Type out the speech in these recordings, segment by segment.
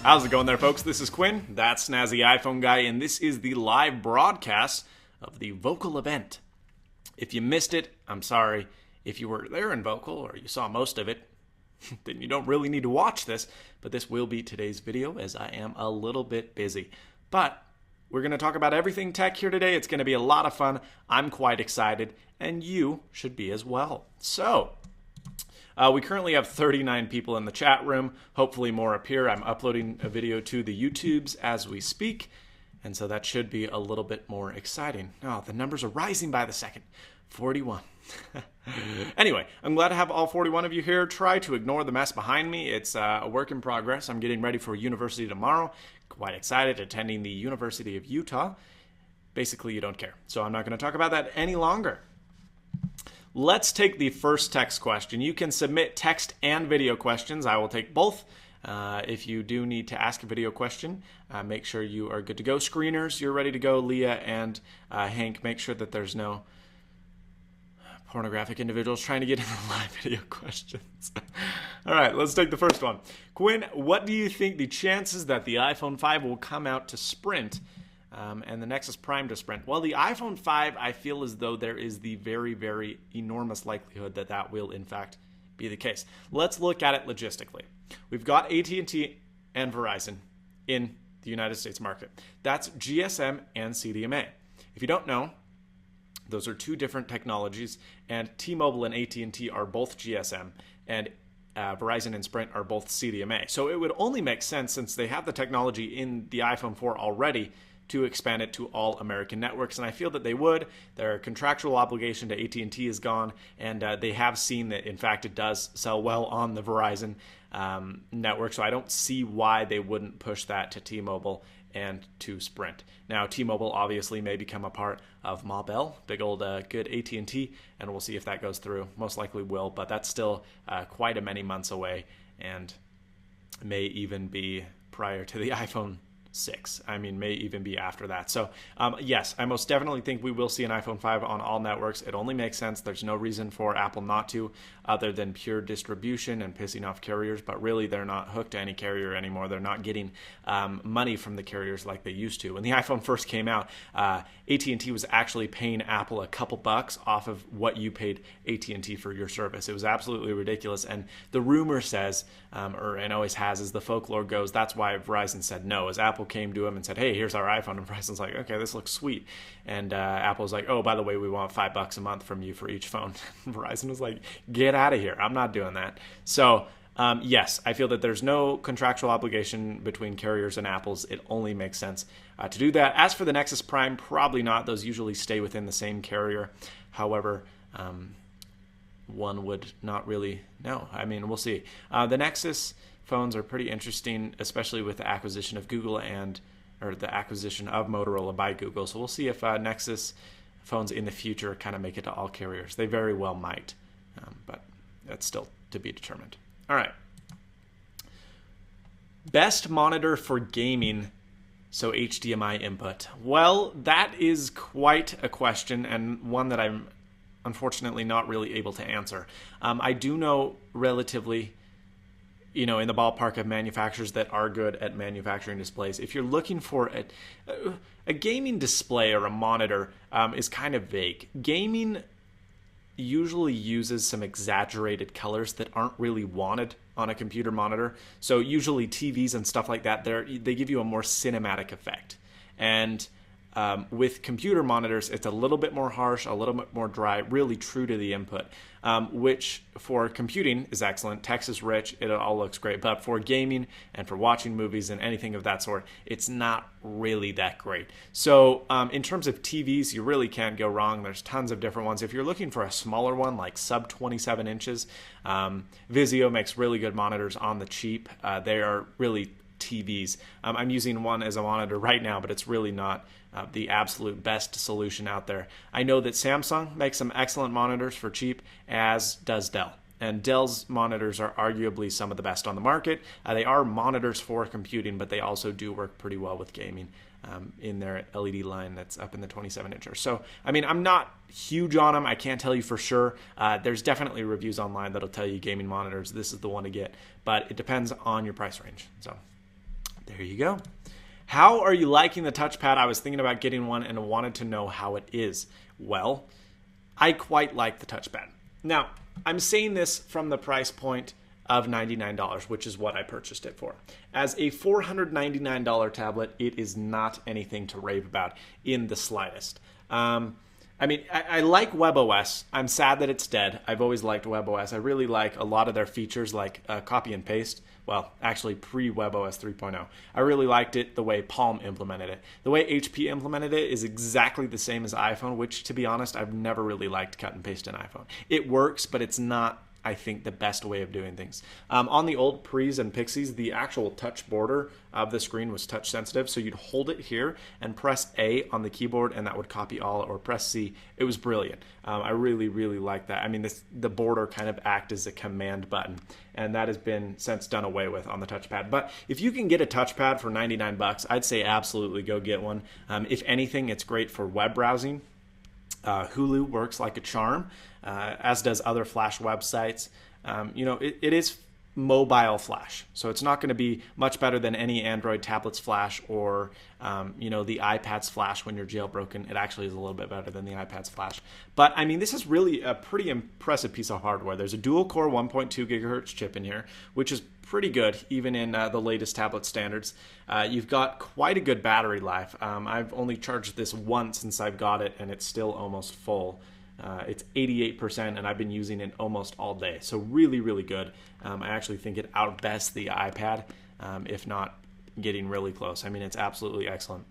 How's it going there, folks? This is Quinn, that's Snazzy iPhone guy, and this is the live broadcast of the Vocal event. If you missed it, I'm sorry. If you were there in Vocal, or you saw most of it, then you don't really need to watch this, but this will be today's video as I am a little bit busy. But we're going to talk about everything tech here today. It's going to be a lot of fun. I'm quite excited, and you should be as well. So, we currently have 39 people in the chat room. Hopefully more appear. I'm uploading a video to the YouTubes as we speak, and so that should be a little bit more exciting. Oh, the numbers are rising by the second. 41. Anyway, I'm glad to have all 41 of you here. Try to ignore the mess behind me. It's a work in progress. I'm getting ready for university tomorrow. Quite excited, attending the University of Utah. Basically, you don't care. So I'm not going to talk about that any longer. Let's take the first text question. You can submit text and video questions. I will take both. If you do need to ask a video question, make sure you are good to go. Screeners, you're ready to go. Leah and Hank, make sure that there's no pornographic individuals trying to get in the live video questions. All right, let's take the first one. Quinn, what do you think the chances that the iPhone 5 will come out to Sprint and the Nexus Prime to Sprint? Well, the iPhone 5, I feel as though there is the very, very enormous likelihood that that will, in fact, be the case. Let's look at it logistically. We've got AT&T and Verizon in the United States market. That's GSM and CDMA. If you don't know, those are two different technologies, and T-Mobile and AT&T are both GSM, and Verizon and Sprint are both CDMA. So it would only make sense, since they have the technology in the iPhone 4 already, to expand it to all American networks, and I feel that they would. Their contractual obligation to AT&T is gone, and they have seen that, in fact, it does sell well on the Verizon network, so I don't see why they wouldn't push that to T-Mobile and to Sprint. Now, T-Mobile obviously may become a part of Ma Bell, big old good AT&T, and we'll see if that goes through. Most likely will, but that's still quite a many months away, and may even be prior to the iPhone 6. I mean, may even be after that. So, yes, I most definitely think we will see an iPhone 5 on all networks. It only makes sense. There's no reason for Apple not to, other than pure distribution and pissing off carriers. But really, they're not hooked to any carrier anymore. They're not getting money from the carriers like they used to. When the iPhone first came out, AT&T was actually paying Apple a couple bucks off of what you paid AT&T for your service. It was absolutely ridiculous. And the rumor says, and always has, as the folklore goes, that's why Verizon said no, as Apple came to him and said, hey, here's our iPhone, and Verizon's like, okay, this looks sweet, and Apple's like, oh, by the way, we want $5 a month from you for each phone. Verizon was like, get out of here, I'm not doing that. So yes, I feel that there's no contractual obligation between carriers and Apples. It only makes sense to do that. As for the Nexus Prime, probably not. Those usually stay within the same carrier. However, one would not really know. I mean, we'll see. The Nexus phones are pretty interesting, especially with the acquisition of the acquisition of Motorola by Google. So we'll see if Nexus phones in the future kind of make it to all carriers. They very well might, but that's still to be determined. All right. Best monitor for gaming, so HDMI input. Well, that is quite a question, and one that I'm unfortunately not really able to answer. I do know relatively, in the ballpark of manufacturers that are good at manufacturing displays. If you're looking for a gaming display or a monitor, is kind of vague. Gaming usually uses some exaggerated colors that aren't really wanted on a computer monitor. So usually TVs and stuff like that, they give you a more cinematic effect. And with computer monitors, it's a little bit more harsh, a little bit more dry, really true to the input, which for computing is excellent. Text is rich, it all looks great. But for gaming and for watching movies and anything of that sort, it's not really that great. So in terms of TVs, you really can't go wrong. There's tons of different ones. If you're looking for a smaller one, like sub 27 inches, Vizio makes really good monitors on the cheap. They are really TVs. I'm using one as a monitor right now, but it's really not the absolute best solution out there. I know that Samsung makes some excellent monitors for cheap, as does Dell. And Dell's monitors are arguably some of the best on the market. They are monitors for computing, but they also do work pretty well with gaming in their LED line that's up in the 27-incher. So, I mean, I'm not huge on them. I can't tell you for sure. There's definitely reviews online that'll tell you gaming monitors, this is the one to get. But it depends on your price range. So, There you go. How are you liking the touchpad? I was thinking about getting one and wanted to know how it is. Well, I quite like the touchpad. Now, I'm saying this from the price point of $99, which is what I purchased it for. As a $499 tablet, it is not anything to rave about in the slightest. I mean, I like WebOS. I'm sad that it's dead. I've always liked WebOS. I really like a lot of their features, like copy and paste. Well, actually, pre-WebOS 3.0. I really liked it the way Palm implemented it. The way HP implemented it is exactly the same as iPhone, which, to be honest, I've never really liked cut and paste in iPhone. It works, but it's not, I think, the best way of doing things. On the old Pre's and Pixies, the actual touch border of the screen was touch sensitive, so you'd hold it here and press A on the keyboard, and that would copy all, or press C. It was brilliant. I really, really like that. I mean, the border kind of act as a command button, and that has been since done away with on the touchpad. But if you can get a touchpad for 99 bucks, I'd say absolutely go get one. If anything, it's great for web browsing. Hulu works like a charm, as does other Flash websites. It is mobile Flash, so it's not going to be much better than any Android tablet's Flash or the iPad's Flash when you're jailbroken. It actually is a little bit better than the iPad's Flash. But I mean, this is really a pretty impressive piece of hardware. There's a dual-core 1.2 gigahertz chip in here, which is pretty good even in the latest tablet standards. You've got quite a good battery life. I've only charged this once since I've got it, and it's still almost full. It's 88%, and I've been using it almost all day. So really, really good. I actually think it outbests the iPad, if not getting really close. I mean, it's absolutely excellent.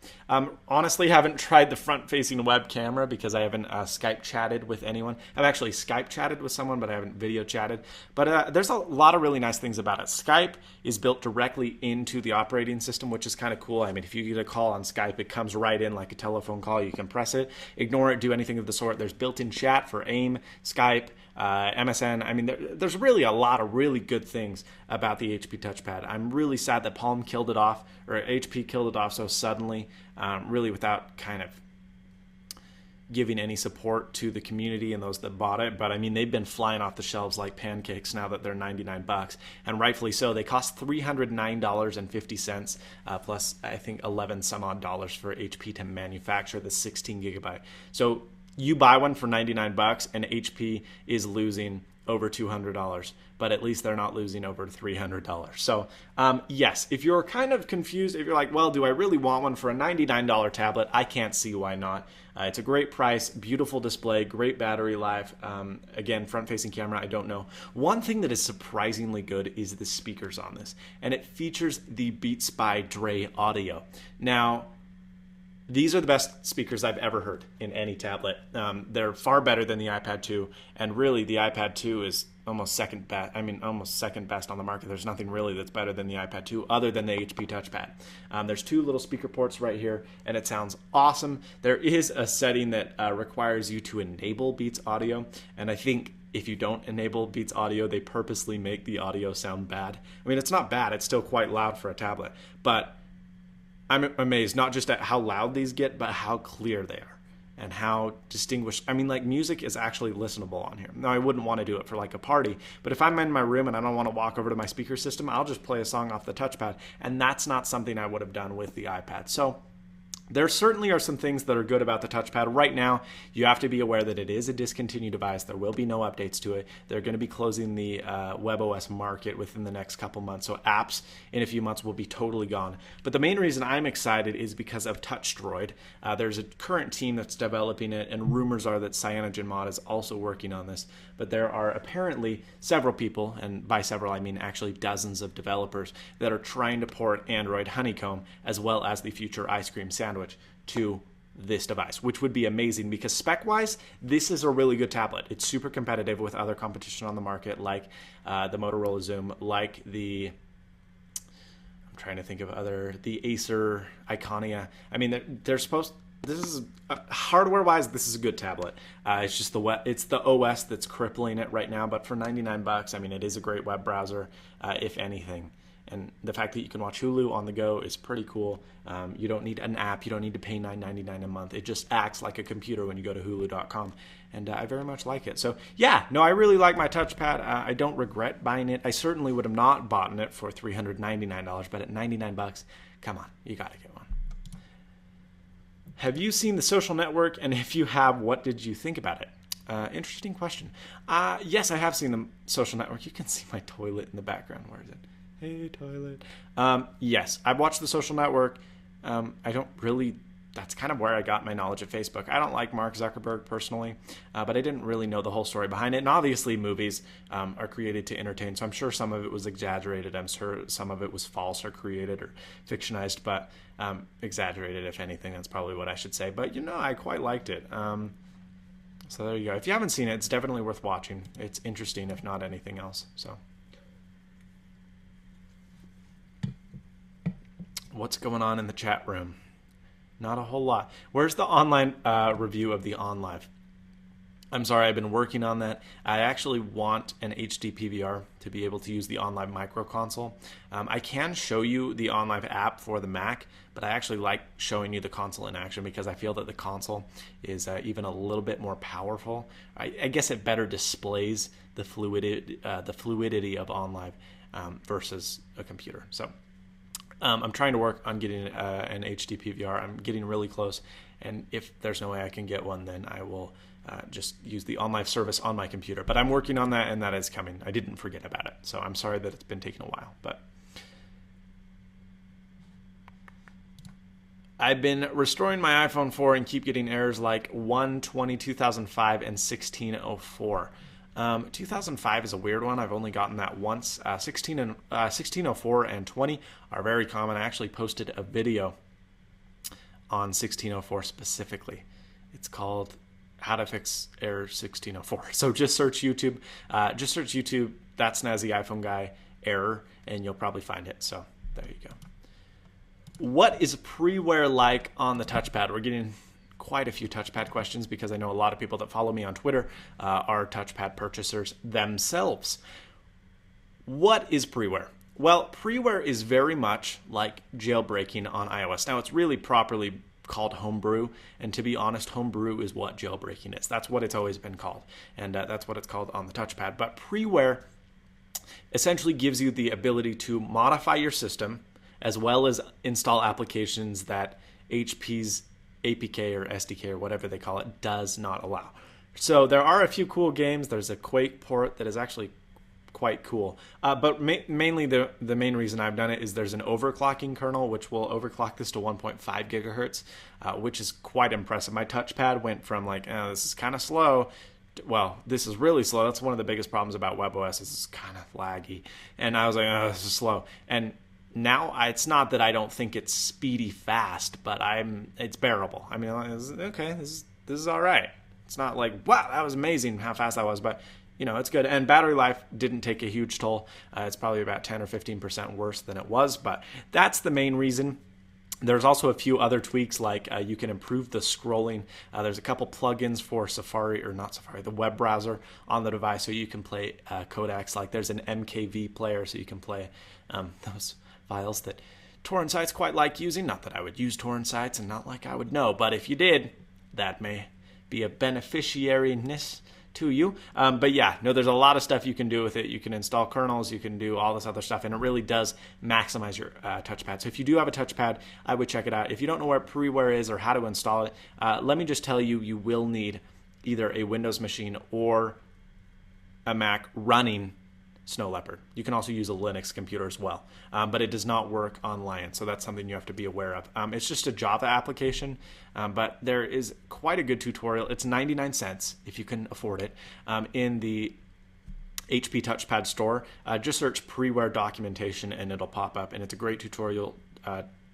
Honestly, haven't tried the front-facing web camera because I haven't Skype chatted with anyone. I've actually Skype chatted with someone, but I haven't video chatted. But there's a lot of really nice things about it. Skype is built directly into the operating system, which is kind of cool. I mean, if you get a call on Skype, it comes right in like a telephone call. You can press it, ignore it, do anything of the sort. There's built-in chat for AIM, Skype, MSN. I mean, there's really a lot of really good things about the HP touchpad. I'm really sad that Palm killed it off, or HP killed it off so suddenly, really without kind of giving any support to the community and those that bought it. But I mean, they've been flying off the shelves like pancakes now that they're 99 bucks, and rightfully so. They cost $309.50 plus I think 11 some odd dollars for HP to manufacture the 16 gigabyte. So you buy one for 99 bucks and HP is losing over $200, but at least they're not losing over $300. So yes, if you're kind of confused, if you're like, well, do I really want one for a $99 tablet? I can't see why not. It's a great price, beautiful display, great battery life. Again, front-facing camera, I don't know. One thing that is surprisingly good is the speakers on this, and it features the Beats by Dre audio. Now, these are the best speakers I've ever heard in any tablet. They're far better than the iPad 2, and really the iPad 2 is almost second best. I mean, almost second best on the market. There's nothing really that's better than the iPad 2 other than the HP touchpad. There's two little speaker ports right here, and it sounds awesome. There is a setting that requires you to enable Beats audio, and I think if you don't enable Beats audio, they purposely make the audio sound bad. I mean, it's not bad. It's still quite loud for a tablet, but I'm amazed not just at how loud these get, but how clear they are and how distinguished. I mean, like, music is actually listenable on here. Now, I wouldn't want to do it for like a party, but if I'm in my room and I don't want to walk over to my speaker system, I'll just play a song off the touchpad, and that's not something I would have done with the iPad. So there certainly are some things that are good about the touchpad. Right now, you have to be aware that it is a discontinued device. There will be no updates to it. They're going to be closing the WebOS market within the next couple months, so apps in a few months will be totally gone. But the main reason I'm excited is because of TouchDroid. There's a current team that's developing it, and rumors are that CyanogenMod is also working on this. But there are apparently several people, and by several I mean actually dozens of developers, that are trying to port Android Honeycomb as well as the future Ice Cream Sandwich to this device, which would be amazing because spec-wise, this is a really good tablet. It's super competitive with other competition on the market, like the Motorola Zoom, like the, I'm trying to think of the Acer Iconia. I mean, they're supposed, this is, hardware-wise, this is a good tablet. It's just it's the OS that's crippling it right now, but for 99 bucks, I mean, it is a great web browser, if anything. And the fact that you can watch Hulu on the go is pretty cool. You don't need an app. You don't need to pay $9.99 a month. It just acts like a computer when you go to hulu.com. And I very much like it. So yeah, no, I really like my touchpad. I don't regret buying it. I certainly would have not bought it for $399, but at $99, come on, you got to get one. Have you seen The Social Network? And if you have, what did you think about it? Interesting question. Yes, I have seen The Social Network. You can see my toilet in the background. Where is it? Hey, toilet. Yes, I've watched The Social Network. I don't really... That's kind of where I got my knowledge of Facebook. I don't like Mark Zuckerberg personally, but I didn't really know the whole story behind it. And obviously movies are created to entertain, so I'm sure some of it was exaggerated. I'm sure some of it was false or created or fictionized, but exaggerated, if anything. That's probably what I should say. But, I quite liked it. So there you go. If you haven't seen it, it's definitely worth watching. It's interesting, if not anything else. So, what's going on in the chat room? Not a whole lot. Where's the online review of the OnLive? I'm sorry, I've been working on that. I actually want an HD PVR to be able to use the OnLive micro console. I can show you the OnLive app for the Mac, but I actually like showing you the console in action because I feel that the console is even a little bit more powerful. I guess it better displays the fluidity of OnLive versus a computer. So. I'm trying to work on getting an HD PVR. I'm getting really close, and if there's no way I can get one, then I will just use the OnLive service on my computer. But I'm working on that, and that is coming. I didn't forget about it, so I'm sorry that it's been taking a while. But I've been restoring my iPhone 4 and keep getting errors like 120, 2005, and 1604. 2005 is a weird one. I've only gotten that once. 1604 and 20 are very common. I actually posted a video on 1604 specifically. It's called How to Fix Error 1604. So just search YouTube. That Snazzy iPhone guy error, and you'll probably find it. So there you go. What is preware like on the touchpad? We're getting quite a few touchpad questions because I know a lot of people that follow me on Twitter are touchpad purchasers themselves. What is preware? Well, preware is very much like jailbreaking on iOS. Now, it's really properly called homebrew, and to be honest, homebrew is what jailbreaking is. That's what it's always been called, and that's what it's called on the touchpad. But preware essentially gives you the ability to modify your system as well as install applications that HP's APK or SDK or whatever they call it does not allow. So there are a few cool games. There's a Quake port that is actually quite cool. But mainly the main reason I've done it is there's an overclocking kernel which will overclock this to 1.5 gigahertz, which is quite impressive. My touchpad went from like, oh, this is kind of slow. Well, this is really slow. That's one of the biggest problems about WebOS is it's kind of laggy. And I was like, oh, this is slow. And now it's not that I don't think it's speedy fast, but it's bearable. I mean, okay, this is all right. It's not like, wow, that was amazing how fast that was, but it's good. And battery life didn't take a huge toll. It's probably about 10 or 15% worse than it was, but that's the main reason. There's also a few other tweaks, like you can improve the scrolling. There's a couple plugins for the web browser on the device, so you can play codecs. Like there's an MKV player, so you can play those files that torrent sites quite like using. Not that I would use torrent sites and not like I would know, but if you did, that may be a beneficiariness to you. But yeah, no, there's a lot of stuff you can do with it. You can install kernels, you can do all this other stuff, and it really does maximize your touchpad. So if you do have a touchpad, I would check it out. If you don't know where preware is or how to install it, let me just tell you, you will need either a Windows machine or a Mac running Snow Leopard. You can also use a Linux computer as well, but it does not work on Lion, so that's something you have to be aware of. It's just a Java application, but there is quite a good tutorial. It's 99 cents if you can afford it in the HP Touchpad store. Just search preware documentation and it'll pop up, and it's a great tutorial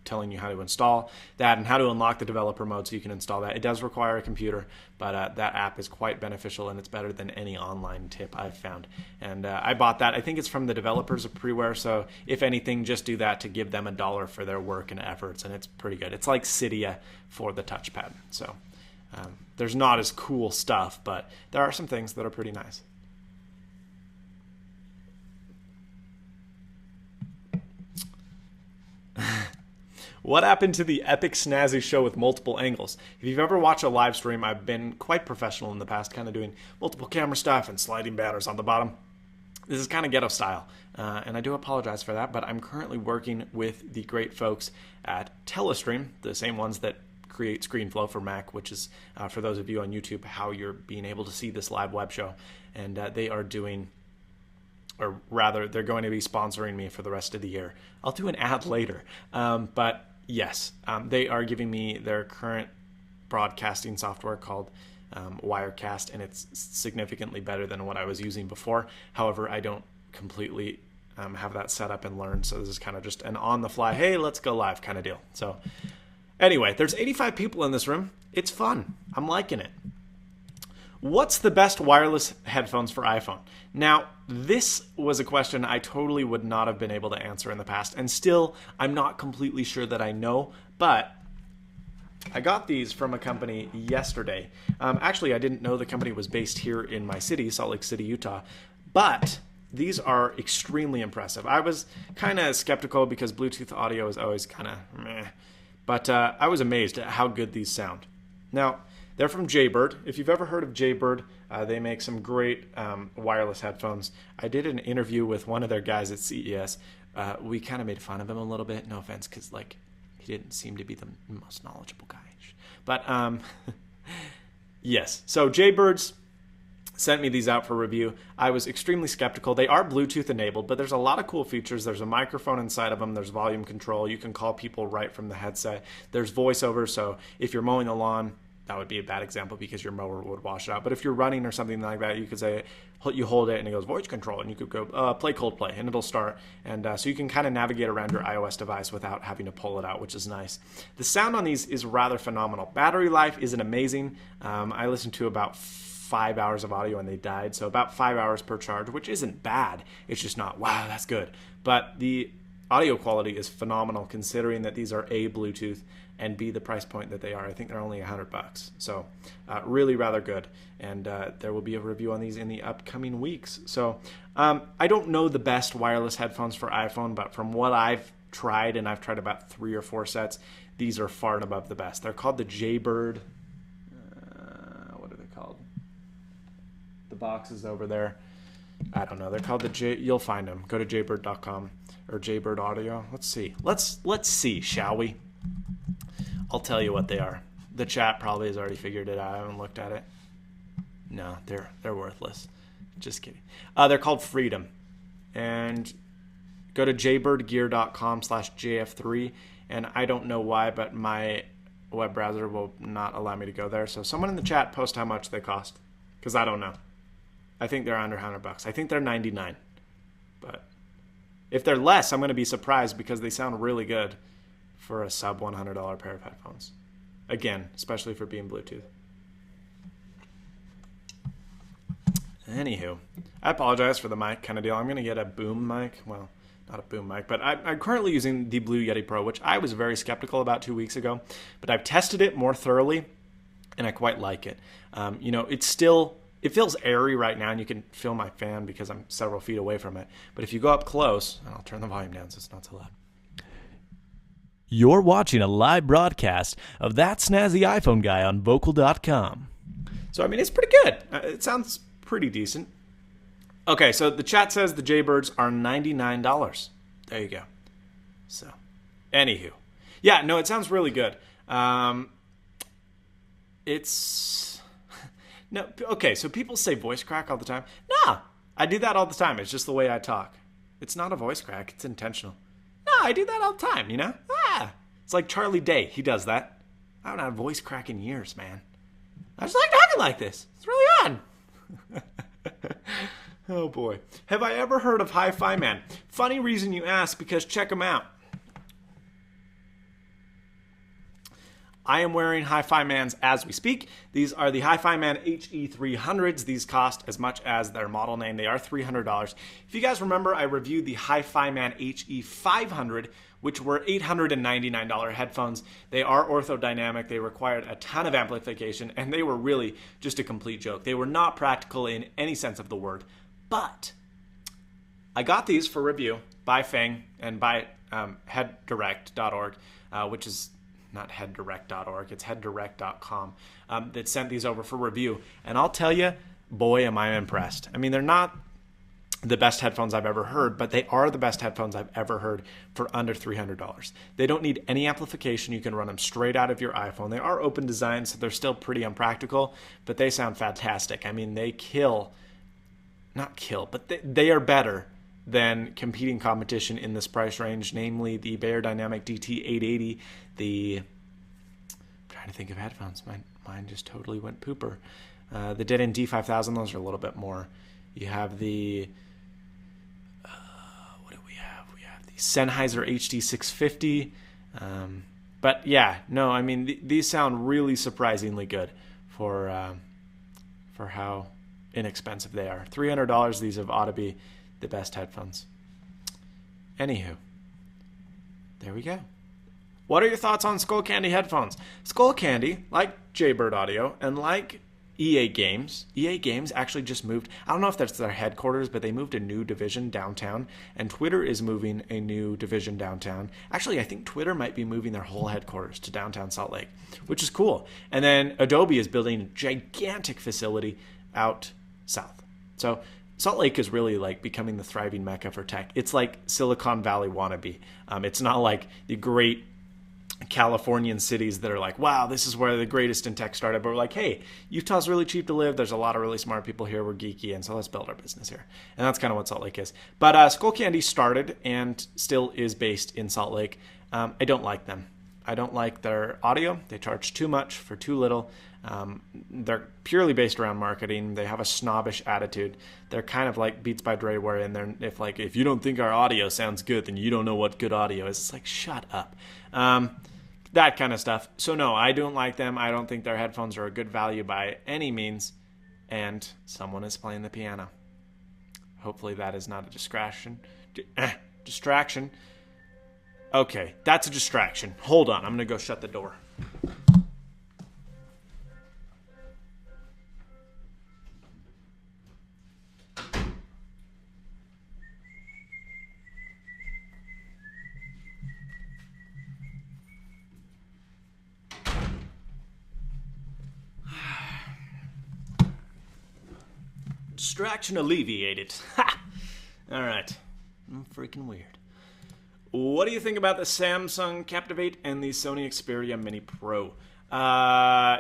telling you how to install that and how to unlock the developer mode so you can install that. It does require a computer, but that app is quite beneficial, and it's better than any online tip I've found. And I bought that. I think it's from the developers of Preware, so if anything, just do that to give them $1 for their work and efforts, and it's pretty good. It's like Cydia for the touchpad. So there's not as cool stuff, but there are some things that are pretty nice. What happened to the epic Snazzy show with multiple angles? If you've ever watched a live stream, I've been quite professional in the past, kind of doing multiple camera stuff and sliding banners on the bottom. This is kind of ghetto style, and I do apologize for that, but I'm currently working with the great folks at Telestream, the same ones that create ScreenFlow for Mac, which is, for those of you on YouTube, how you're being able to see this live web show. And they are doing, or rather, they're going to be sponsoring me for the rest of the year. I'll do an ad later. But yes, they are giving me their current broadcasting software called Wirecast, and it's significantly better than what I was using before. However, I don't completely have that set up and learned, so this is kind of just an on-the-fly, hey, let's go live kind of deal. So anyway, there's 85 people in this room. It's fun. I'm liking it. What's the best wireless headphones for iPhone? Now, this was a question I totally would not have been able to answer in the past, and still, I'm not completely sure that I know, but I got these from a company yesterday. Actually, I didn't know the company was based here in my city, Salt Lake City, Utah, but these are extremely impressive. I was kind of skeptical because Bluetooth audio is always kind of meh, but I was amazed at how good these sound. Now, they're from Jaybird. If you've ever heard of Jaybird, they make some great wireless headphones. I did an interview with one of their guys at CES. We kind of made fun of him a little bit, no offense, because like he didn't seem to be the most knowledgeable guy. But yes, so Jaybirds sent me these out for review. I was extremely skeptical. They are Bluetooth enabled, but there's a lot of cool features. There's a microphone inside of them. There's volume control. You can call people right from the headset. There's voiceover, so if you're mowing the lawn, that would be a bad example because your mower would wash it out. But if you're running or something like that, you could say, you hold it and it goes voice control, and you could go play Coldplay and it'll start. And so you can kind of navigate around your iOS device without having to pull it out, which is nice. The sound on these is rather phenomenal. Battery life isn't amazing. I listened to about 5 hours of audio and they died. So about 5 hours per charge, which isn't bad. It's just not, wow, that's good. But the audio quality is phenomenal considering that these are A, Bluetooth, and B, the price point that they are. I think they're only $100. So really rather good. And there will be a review on these in the upcoming weeks. So I don't know the best wireless headphones for iPhone, but from what I've tried, and I've tried about 3 or 4 sets, these are far and above the best. They're called the Jaybird. What are they called? The box is over there. I don't know. They're called the You'll find them. Go to jaybird.com or Jaybird Audio. Let's see. Let's see, shall we? I'll tell you what they are. The chat probably has already figured it out. I haven't looked at it. No, they're worthless. Just kidding. They're called Freedom. And go to jaybirdgear.com/jf3. And I don't know why, but my web browser will not allow me to go there. So someone in the chat post how much they cost, because I don't know. I think they're under $100. I think they're $99. But if they're less, I'm going to be surprised because they sound really good for a sub $100 pair of headphones. Again, especially for being Bluetooth. Anywho, I apologize for the mic kind of deal. I'm going to get a boom mic. Well, not a boom mic, but I'm currently using the Blue Yeti Pro, which I was very skeptical about 2 weeks ago. But I've tested it more thoroughly, and I quite like it. It feels airy right now, and you can feel my fan because I'm several feet away from it. But if you go up close, and I'll turn the volume down so it's not so loud. You're watching a live broadcast of That Snazzy iPhone Guy on Vocal.com. So, I mean, it's pretty good. It sounds pretty decent. Okay, so the chat says the Jaybirds are $99. There you go. So, anywho. Yeah, no, it sounds really good. It's... No, okay, so people say voice crack all the time. No, I do that all the time. It's just the way I talk. It's not a voice crack. It's intentional. No, I do that all the time, you know? It's like Charlie Day. He does that. I haven't had a voice crack in years, man. I just like talking like this. It's really odd. Oh, boy. Have I ever heard of Hi-Fi Man? Funny reason you ask, because check them out. I am wearing Hi-Fi Mans as we speak. These are the Hi-Fi Man HE300s. These cost as much as their model name. They are $300. If you guys remember, I reviewed the Hi-Fi Man HE500, which were $899 headphones. They are orthodynamic. They required a ton of amplification, and they were really just a complete joke. They were not practical in any sense of the word. But I got these for review by Fang and by headdirect.org, which is not headdirect.org, it's headdirect.com, that sent these over for review. And I'll tell you, boy, am I impressed. I mean, they're not the best headphones I've ever heard, but they are the best headphones I've ever heard for under $300. They don't need any amplification. You can run them straight out of your iPhone. They are open design, so they're still pretty unpractical, but they sound fantastic. I mean, they they are better than competing competition in this price range, namely the Beyerdynamic DT880, I'm trying to think of headphones. Mine just totally went pooper. The Denon D5000, those are a little bit more. You have the what do we have? We have the Sennheiser HD650. But yeah, no, I mean these sound really surprisingly good for how inexpensive they are. $300. These have ought to be the best headphones. Anywho, there we go. What are your thoughts on Skullcandy headphones? Skullcandy, like Jaybird Audio and like EA Games actually just moved. I don't know if that's their headquarters, but they moved a new division downtown, and Twitter is moving a new division downtown. Actually, I think Twitter might be moving their whole headquarters to downtown Salt Lake, which is cool. And then Adobe is building a gigantic facility out south. So Salt Lake is really like becoming the thriving mecca for tech. It's like Silicon Valley wannabe. It's not like the great Californian cities that are like, wow, this is where the greatest in tech started. But we're like, hey, Utah's really cheap to live. There's a lot of really smart people here. We're geeky, and so let's build our business here. And that's kind of what Salt Lake is. But Skullcandy started and still is based in Salt Lake. I don't like them. I don't like their audio. They charge too much for too little. They're purely based around marketing. They have a snobbish attitude. They're kind of like Beats by Dre, where if you don't think our audio sounds good, then you don't know what good audio is. It's like, shut up. That kind of stuff. So no, I don't like them. I don't think their headphones are a good value by any means. And someone is playing the piano. Hopefully that is not a distraction. Distraction. Okay, that's a distraction. Hold on, I'm going to go shut the door. Distraction alleviated. Ha! All right. I'm freaking weird. What do you think about the Samsung Captivate and the Sony Xperia Mini Pro?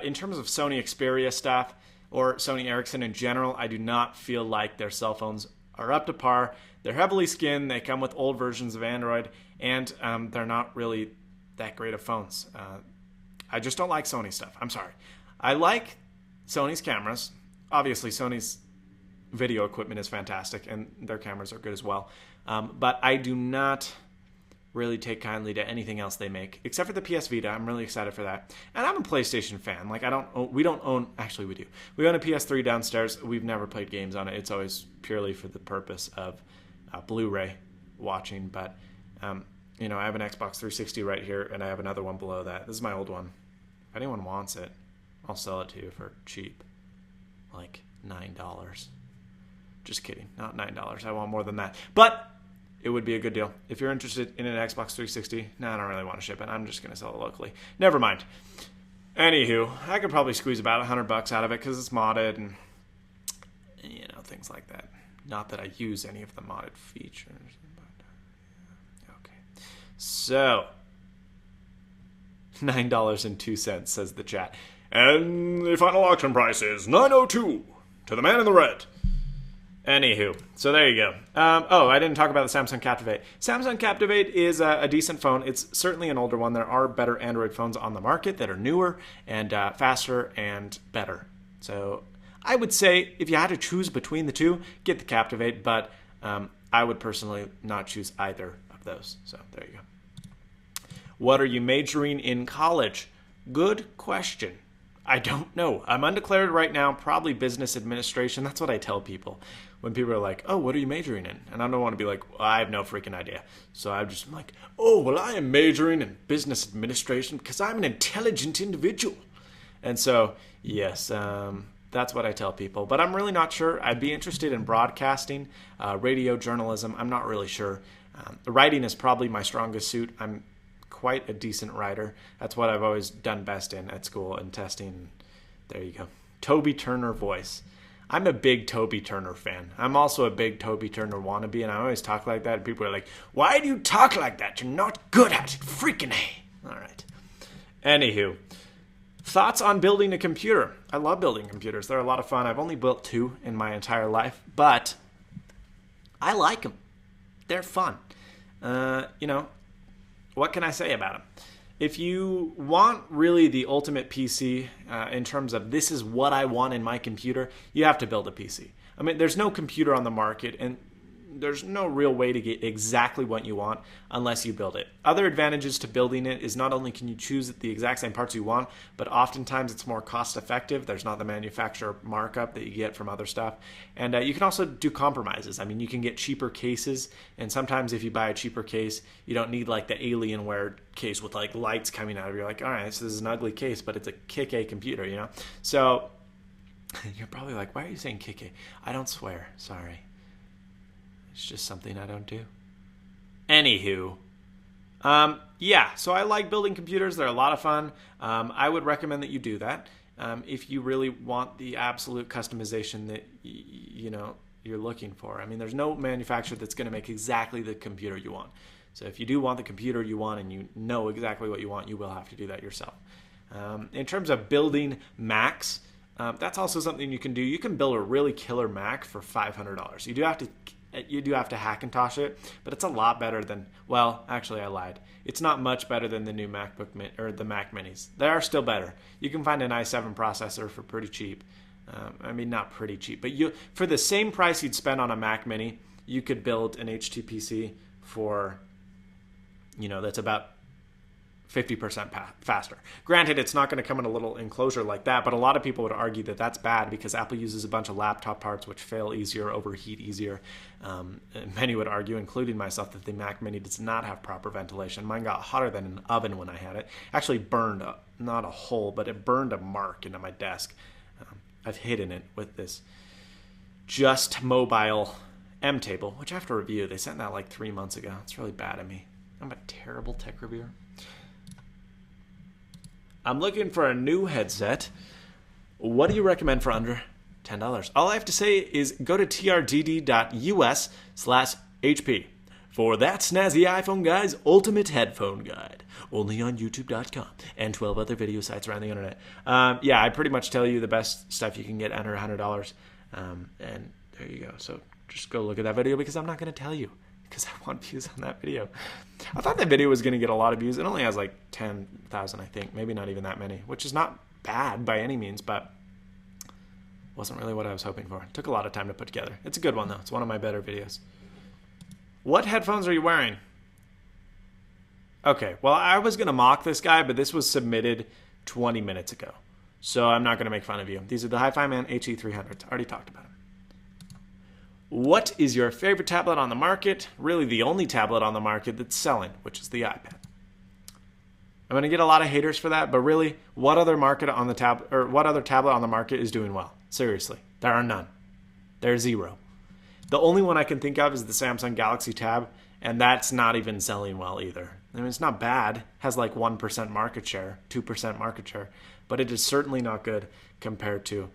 In terms of Sony Xperia stuff, or Sony Ericsson in general, I do not feel like their cell phones are up to par. They're heavily skinned. They come with old versions of Android, and they're not really that great of phones. I just don't like Sony stuff. I'm sorry. I like Sony's cameras. Obviously, Sony's video equipment is fantastic, and their cameras are good as well. But I do not really take kindly to anything else they make, except for the PS Vita. I'm really excited for that. And I'm a PlayStation fan. Like, we don't own, actually we do. We own a PS3 downstairs. We've never played games on it. It's always purely for the purpose of Blu-ray watching. But, I have an Xbox 360 right here, and I have another one below that. This is my old one. If anyone wants it, I'll sell it to you for cheap. Like $9. Just kidding. Not $9. I want more than that. But it would be a good deal. If you're interested in an Xbox 360, no, I don't really want to ship it. I'm just going to sell it locally. Never mind. Anywho, I could probably squeeze about $100 out of it because it's modded and, things like that. Not that I use any of the modded features. But, okay. So, $9.02 says the chat. And the final auction price is $9.02 to the man in the red. Anywho, so there you go. I didn't talk about the Samsung Captivate. Samsung Captivate is a decent phone. It's certainly an older one. There are better Android phones on the market that are newer and faster and better. So I would say if you had to choose between the two, get the Captivate, but I would personally not choose either of those. So there you go. What are you majoring in college? Good question. I don't know. I'm undeclared right now, probably business administration. That's what I tell people. When people are like, oh, what are you majoring in? And I don't want to be like, well, I have no freaking idea. So I'm just like, oh, well, I am majoring in business administration because I'm an intelligent individual. And so, yes, that's what I tell people. But I'm really not sure. I'd be interested in broadcasting, radio journalism. I'm not really sure. Writing is probably my strongest suit. I'm quite a decent writer. That's what I've always done best in at school and testing. There you go. Toby Turner voice. I'm a big Toby Turner fan. I'm also a big Toby Turner wannabe, and I always talk like that, and people are like, why do you talk like that? You're not good at it. Freaking A. All right. Anywho, thoughts on building a computer. I love building computers. They're a lot of fun. I've only built 2 in my entire life, but I like them. They're fun. What can I say about them? If you want really the ultimate PC in terms of this is what I want in my computer, you have to build a PC. I mean, there's no computer on the market, and there's no real way to get exactly what you want unless you build it. Other advantages to building it is not only can you choose the exact same parts you want, but oftentimes it's more cost effective. There's not the manufacturer markup that you get from other stuff. And you can also do compromises. I mean, you can get cheaper cases, and sometimes if you buy a cheaper case, you don't need like the Alienware case with like lights coming out of it. You're like, all right, so this is an ugly case, but it's a kick-A computer, you know? So you're probably like, why are you saying kick-A? I don't swear, sorry. It's just something I don't do. Anywho, yeah, so I like building computers. They're a lot of fun. I would recommend that you do that if you really want the absolute customization that you're looking for. I mean, there's no manufacturer that's going to make exactly the computer you want. So if you do want the computer you want and you know exactly what you want, you will have to do that yourself. In terms of building Macs, that's also something you can do. You can build a really killer Mac for $500. You do have to Hackintosh it, but it's a lot better than, well, actually I lied. It's not much better than the new MacBook or the Mac Minis. They are still better. You can find an i7 processor for pretty cheap. I mean, not pretty cheap, but for the same price you'd spend on a Mac Mini, you could build an HTPC for, that's about 50% faster. Granted, it's not going to come in a little enclosure like that, but a lot of people would argue that that's bad because Apple uses a bunch of laptop parts which fail easier, overheat easier. Many would argue, including myself, that the Mac Mini does not have proper ventilation. Mine got hotter than an oven when I had it. Actually burned, not a hole, but it burned a mark into my desk. I've hidden it with this Just Mobile M table, which I have to review. They sent that like 3 months ago. It's really bad of me. I'm a terrible tech reviewer. I'm looking for a new headset. What do you recommend for under $10? All I have to say is go to trdd.us/HP for That Snazzy iPhone Guy's Ultimate Headphone Guide. Only on YouTube.com and 12 other video sites around the internet. Yeah, I pretty much tell you the best stuff you can get under $100. And there you go. So just go look at that video because I'm not going to tell you, because I want views on that video. I thought that video was going to get a lot of views. It only has like 10,000, I think. Maybe not even that many, which is not bad by any means, but wasn't really what I was hoping for. It took a lot of time to put together. It's a good one, though. It's one of my better videos. What headphones are you wearing? Okay, well, I was going to mock this guy, but this was submitted 20 minutes ago, so I'm not going to make fun of you. These are the Hi-Fi Man HE300s. Already talked about them. What is your favorite tablet on the market? Really the only tablet on the market that's selling, which is the iPad. I'm going to get a lot of haters for that, but really, what other tablet on the market is doing well? Seriously, there are none. There's zero. The only one I can think of is the Samsung Galaxy Tab, and that's not even selling well either. I mean, it's not bad. It has like 1% market share, 2% market share, but it is certainly not good compared to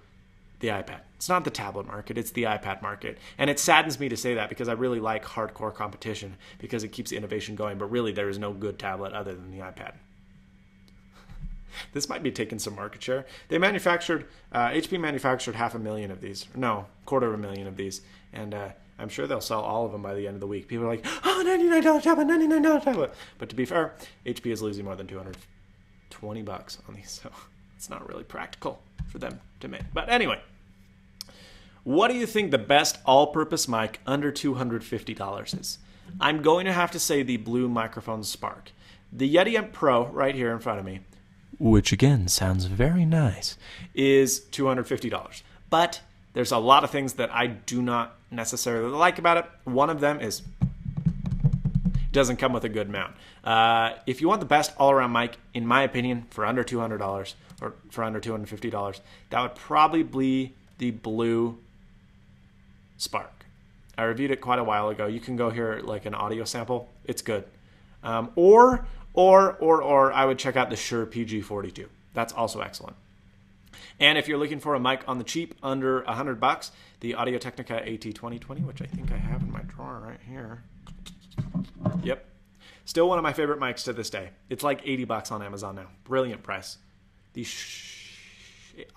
the iPad. It's not the tablet market, it's the iPad market. And it saddens me to say that because I really like hardcore competition because it keeps the innovation going, but really there is no good tablet other than the iPad. This might be taking some market share. They manufactured, HP manufactured 500,000 of these. No, 250,000 of these. And I'm sure they'll sell all of them by the end of the week. People are like, oh, $99 tablet, $99 tablet. But to be fair, HP is losing more than $220 on these. So it's not really practical for them to make. But anyway, what do you think the best all-purpose mic under $250 is? I'm going to have to say the Blue Microphone Spark. The Yeti Amp Pro right here in front of me, which again sounds very nice, is $250. But there's a lot of things that I do not necessarily like about it. One of them is it doesn't come with a good mount. If you want the best all-around mic, in my opinion, for under $200 or for under $250, that would probably be the Blue Spark. I reviewed it quite a while ago. You can go hear like an audio sample. It's good. Or I would check out the Shure PG42. That's also excellent. And if you're looking for a mic on the cheap under $100, the Audio-Technica AT2020, which I think I have in my drawer right here. Yep. Still one of my favorite mics to this day. It's like $80 on Amazon now. Brilliant price. The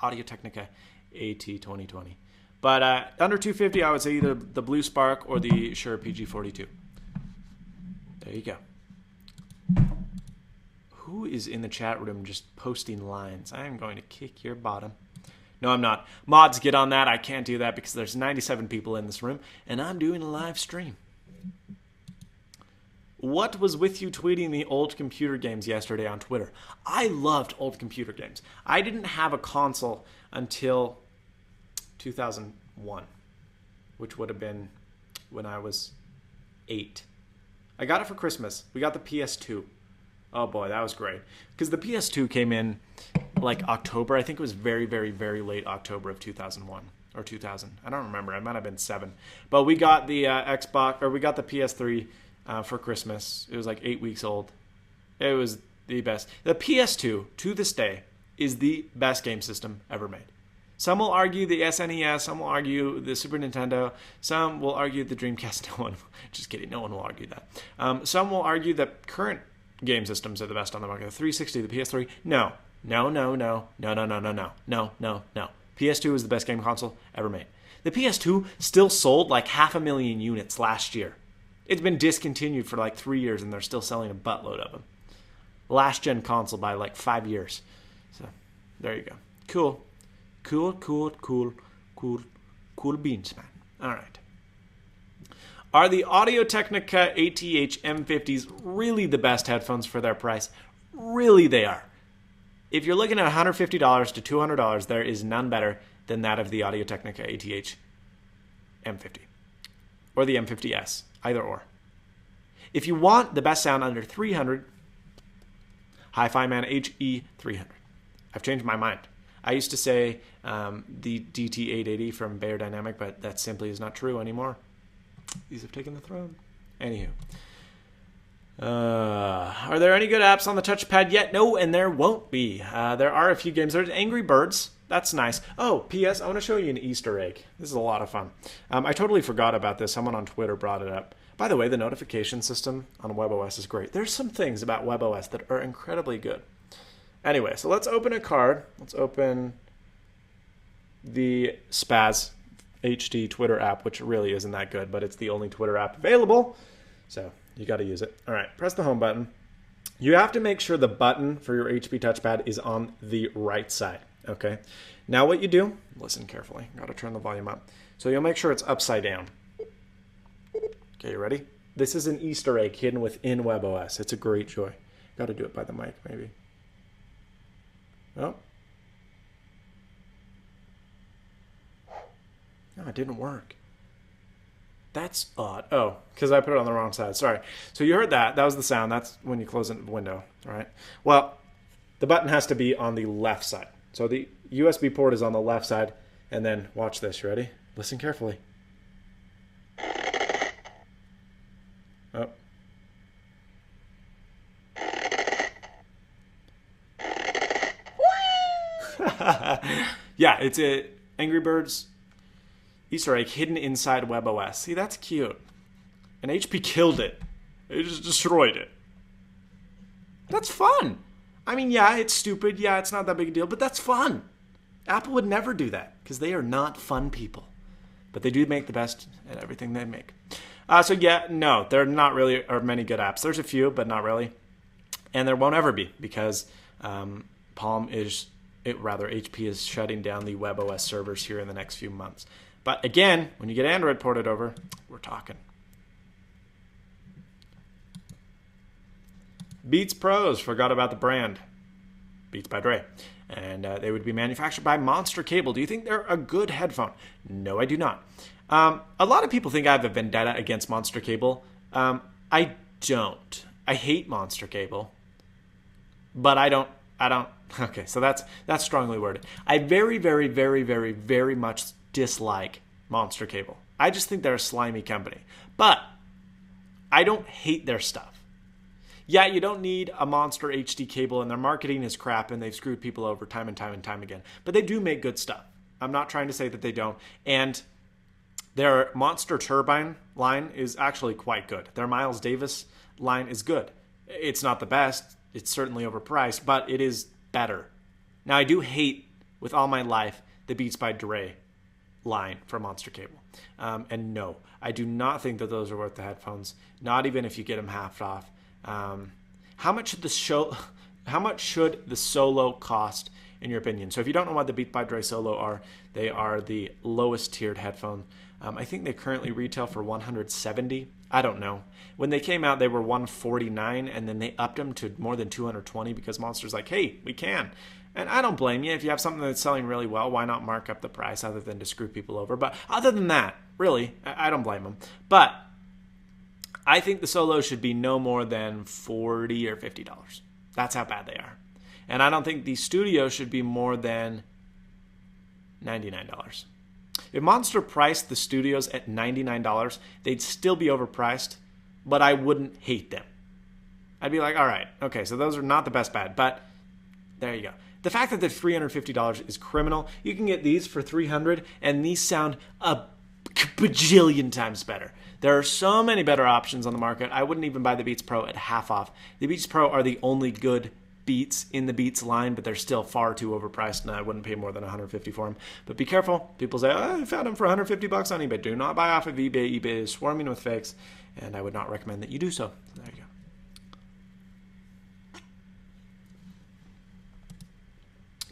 Audio-Technica AT2020. But under $250, I would say either the Blue Spark or the Shure PG42. There you go. Who is in the chat room just posting lines? I am going to kick your bottom. No, I'm not. Mods, get on that. I can't do that because there's 97 people in this room, and I'm doing a live stream. What was with you tweeting the old computer games yesterday on Twitter? I loved old computer games. I didn't have a console until 2001, which would have been when I was 8. I got it for Christmas. We got the PS2. Oh boy, that was great. Because the PS2 came in like October. I think it was very, very, very late October of 2001 or 2000. I don't remember. It might have been 7. But we got the Xbox, or we got the PS3 for Christmas. It was like 8 weeks old. It was the best. The PS2, to this day, is the best game system ever made. Some will argue the SNES, some will argue the Super Nintendo, some will argue the Dreamcast. No one, just kidding, no one will argue that. Some will argue that current game systems are the best on the market. The 360, the PS3, no. PS2 is the best game console ever made. The PS2 still sold like 500,000 units last year. It's been discontinued for like 3 years and they're still selling a buttload of them. Last gen console by like 5 years. So there you go. Cool beans, man. All right. Are the Audio-Technica ATH M50s really the best headphones for their price? Really they are. If you're looking at $150 to $200, there is none better than that of the Audio-Technica ATH M50. Or the M50S, either or. If you want the best sound under $300, Hi-Fi Man HE300. I've changed my mind. I used to say the DT880 from Beyerdynamic, but that simply is not true anymore. These have taken the throne. Anywho. Are there any good apps on the touchpad yet? No, and there won't be. There are a few games. There's Angry Birds. That's nice. Oh, P.S. I want to show you an Easter egg. This is a lot of fun. I totally forgot about this. Someone on Twitter brought it up. By the way, the notification system on WebOS is great. There's some things about WebOS that are incredibly good. Anyway, so let's open a card. Let's open the Spaz HD Twitter app, which really isn't that good, but it's the only Twitter app available. So you got to use it. All right, press the home button. You have to make sure the button for your HP touchpad is on the right side. Okay. Now what you do, listen carefully. Got to turn the volume up. So you'll make sure it's upside down. Okay, you ready? This is an Easter egg hidden within WebOS. It's a great joy. Got to do it by the mic, maybe. Oh. No, it didn't work. That's odd. Oh, because I put it on the wrong side. Sorry. So you heard that. That was the sound. That's when you close the window. All right. Well, the button has to be on the left side. So the USB port is on the left side. And then watch this. You ready? Listen carefully. Oh. Yeah, it's a Angry Birds Easter egg hidden inside WebOS. See, that's cute. And HP killed it. It just destroyed it. That's fun. I mean, yeah, it's stupid. Yeah, it's not that big a deal, but that's fun. Apple would never do that because they are not fun people. But they do make the best at everything they make. So yeah, no, there not really are many good apps. There's a few, but not really. And there won't ever be because HP is shutting down the WebOS servers here in the next few months. But again, when you get Android ported over, we're talking. Beats Pros, forgot about the brand. Beats by Dre. And they would be manufactured by Monster Cable. Do you think they're a good headphone? No, I do not. A lot of people think I have a vendetta against Monster Cable. I don't. I hate Monster Cable. But I don't. Okay, so that's strongly worded. I very, very, very, very, very much dislike Monster Cable. I just think they're a slimy company. But I don't hate their stuff. Yeah, you don't need a monster HD cable, and their marketing is crap, and they've screwed people over time and time and time again. But they do make good stuff. I'm not trying to say that they don't. And their Monster Turbine line is actually quite good. Their Miles Davis line is good. It's not the best. It's certainly overpriced, but it is better. Now, I do hate, with all my life, the Beats by Dre line for Monster Cable. And no, I do not think that those are worth the headphones, not even if you get them half off. How much should the Solo cost, in your opinion? So if you don't know what the Beats by Dre Solo are, they are the lowest tiered headphone. I think they currently retail for $170. I don't know. When they came out, they were $149, and then they upped them to more than $220 because Monster's like, hey, we can. And I don't blame you. If you have something that's selling really well, why not mark up the price other than to screw people over? But other than that, really, I don't blame them. But I think the Solo should be no more than $40 or $50. That's how bad they are. And I don't think the Studio should be more than $99. If Monster priced the Studios at $99, they'd still be overpriced, but I wouldn't hate them. I'd be like, all right, okay, so those are not the best bad, but there you go. The fact that they're $350 is criminal. You can get these for $300, and these sound a bajillion times better. There are so many better options on the market. I wouldn't even buy the Beats Pro at half off. The Beats Pro are the only good Beats in the Beats line, but they're still far too overpriced, and I wouldn't pay more than $150 for them. But be careful. People say, oh, I found them for $150 on eBay. Do not buy off of eBay. eBay is swarming with fakes, and I would not recommend that you do so. There you go.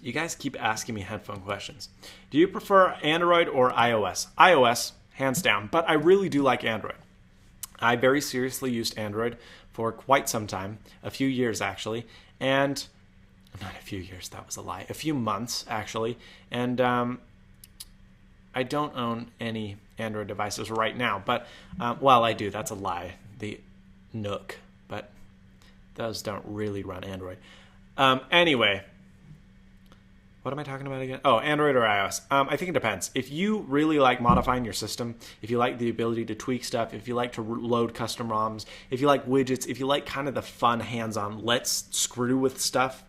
You guys keep asking me headphone questions. Do you prefer Android or iOS? iOS, hands down, but I really do like Android. I very seriously used Android for quite some time, a few years actually, and not a few years, that was a lie, a few months actually, and I don't own any Android devices right now, but, well, I do, that's a lie, the Nook, but those don't really run Android. Anyway, what am I talking about again? Oh, Android or iOS. I think it depends. If you really like modifying your system, if you like the ability to tweak stuff, if you like to load custom ROMs, if you like widgets, if you like kind of the fun hands-on, let's screw with stuff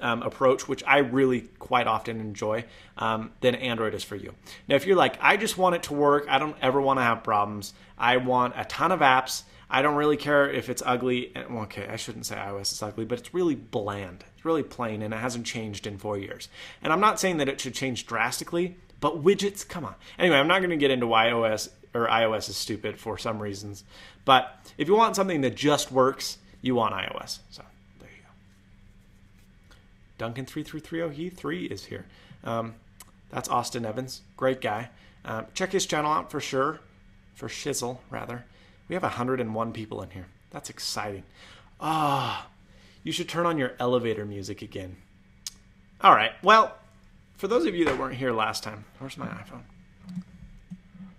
approach, which I really quite often enjoy, then Android is for you. Now, if you're like, I just want it to work, I don't ever want to have problems, I want a ton of apps, I don't really care if it's ugly. Well, okay, I shouldn't say iOS is ugly, but it's really bland. It's really plain, and it hasn't changed in 4 years. And I'm not saying that it should change drastically, but widgets, come on. Anyway, I'm not going to get into why iOS is stupid for some reasons. But if you want something that just works, you want iOS. So there you go. Duncan3330, he is here. That's Austin Evans. Great guy. Check his channel out for sure. For shizzle, rather. We have 101 people in here. That's exciting. You should turn on your elevator music again. All right. Well, for those of you that weren't here last time, where's my iPhone?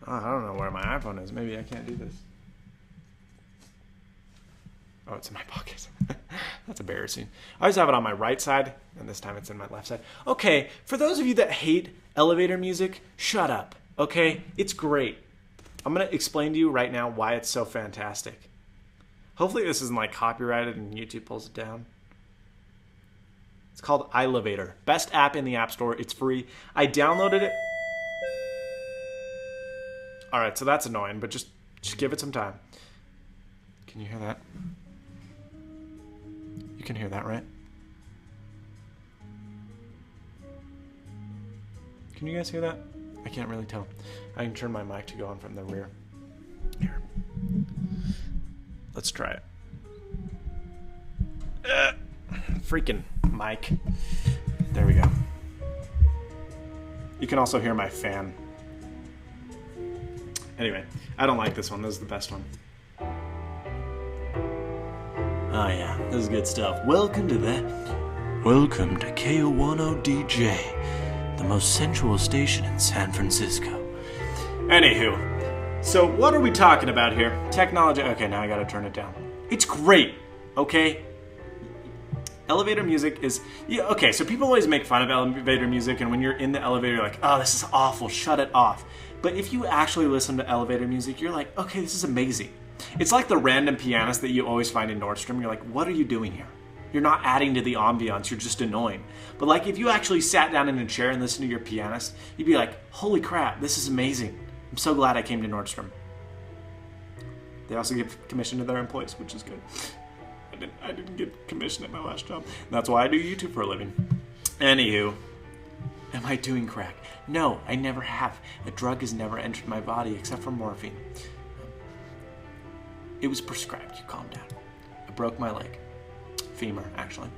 Oh, I don't know where my iPhone is. Maybe I can't do this. Oh, it's in my pocket. That's embarrassing. I always have it on my right side, and this time it's in my left side. Okay, for those of you that hate elevator music, shut up. Okay? It's great. I'm going to explain to you right now why it's so fantastic. Hopefully this isn't like copyrighted and YouTube pulls it down. It's called iLevator. Best app in the App Store. It's free. I downloaded it. All right, so that's annoying, but just give it some time. Can you hear that? You can hear that, right? Can you guys hear that? I can't really tell. I can turn my mic to go on from the rear. Here. Let's try it. Freaking mic. There we go. You can also hear my fan. Anyway, I don't like this one. This is the best one. Oh yeah, this is good stuff. Welcome to KO10DJ, the most sensual station in San Francisco. Anywho, so what are we talking about here? Technology. Okay, now I gotta turn it down. It's great, okay? Elevator music is, yeah, okay, so people always make fun of elevator music, and when you're in the elevator, you're like, oh, this is awful, shut it off. But if you actually listen to elevator music, you're like, okay, this is amazing. It's like the random pianist that you always find in Nordstrom. You're like, what are you doing here? You're not adding to the ambiance, you're just annoying. But like if you actually sat down in a chair and listened to your pianist, you'd be like, holy crap, this is amazing. I'm so glad I came to Nordstrom. They also give commission to their employees, which is good. I didn't get commission at my last job. That's why I do YouTube for a living. Anywho, am I doing crack? No, I never have. A drug has never entered my body except for morphine. It was prescribed. You calm down. I broke my leg. Femur, actually.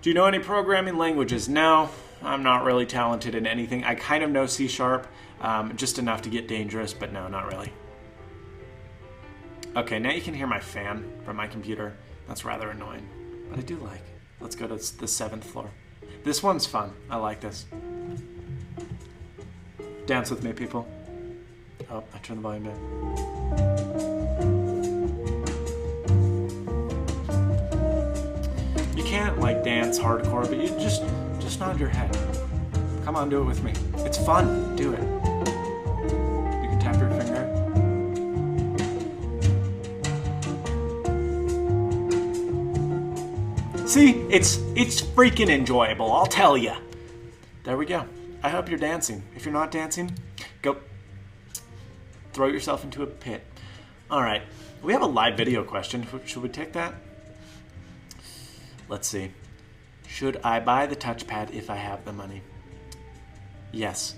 Do you know any programming languages? No, I'm not really talented in anything. I kind of know C#, just enough to get dangerous, but no, not really. Okay, now you can hear my fan from my computer. That's rather annoying, but I do like it. Let's go to the 7th floor. This one's fun. I like this. Dance with me, people. Oh, I turned the volume down. You can't like dance hardcore, but you just nod your head. Come on, do it with me. It's fun. Do it. You can tap your finger. See, it's freaking enjoyable, I'll tell you. There we go. I hope you're dancing. If you're not dancing, go throw yourself into a pit. All right, we have a live video question. Should we take that? Let's see. Should I buy the touchpad if I have the money? Yes.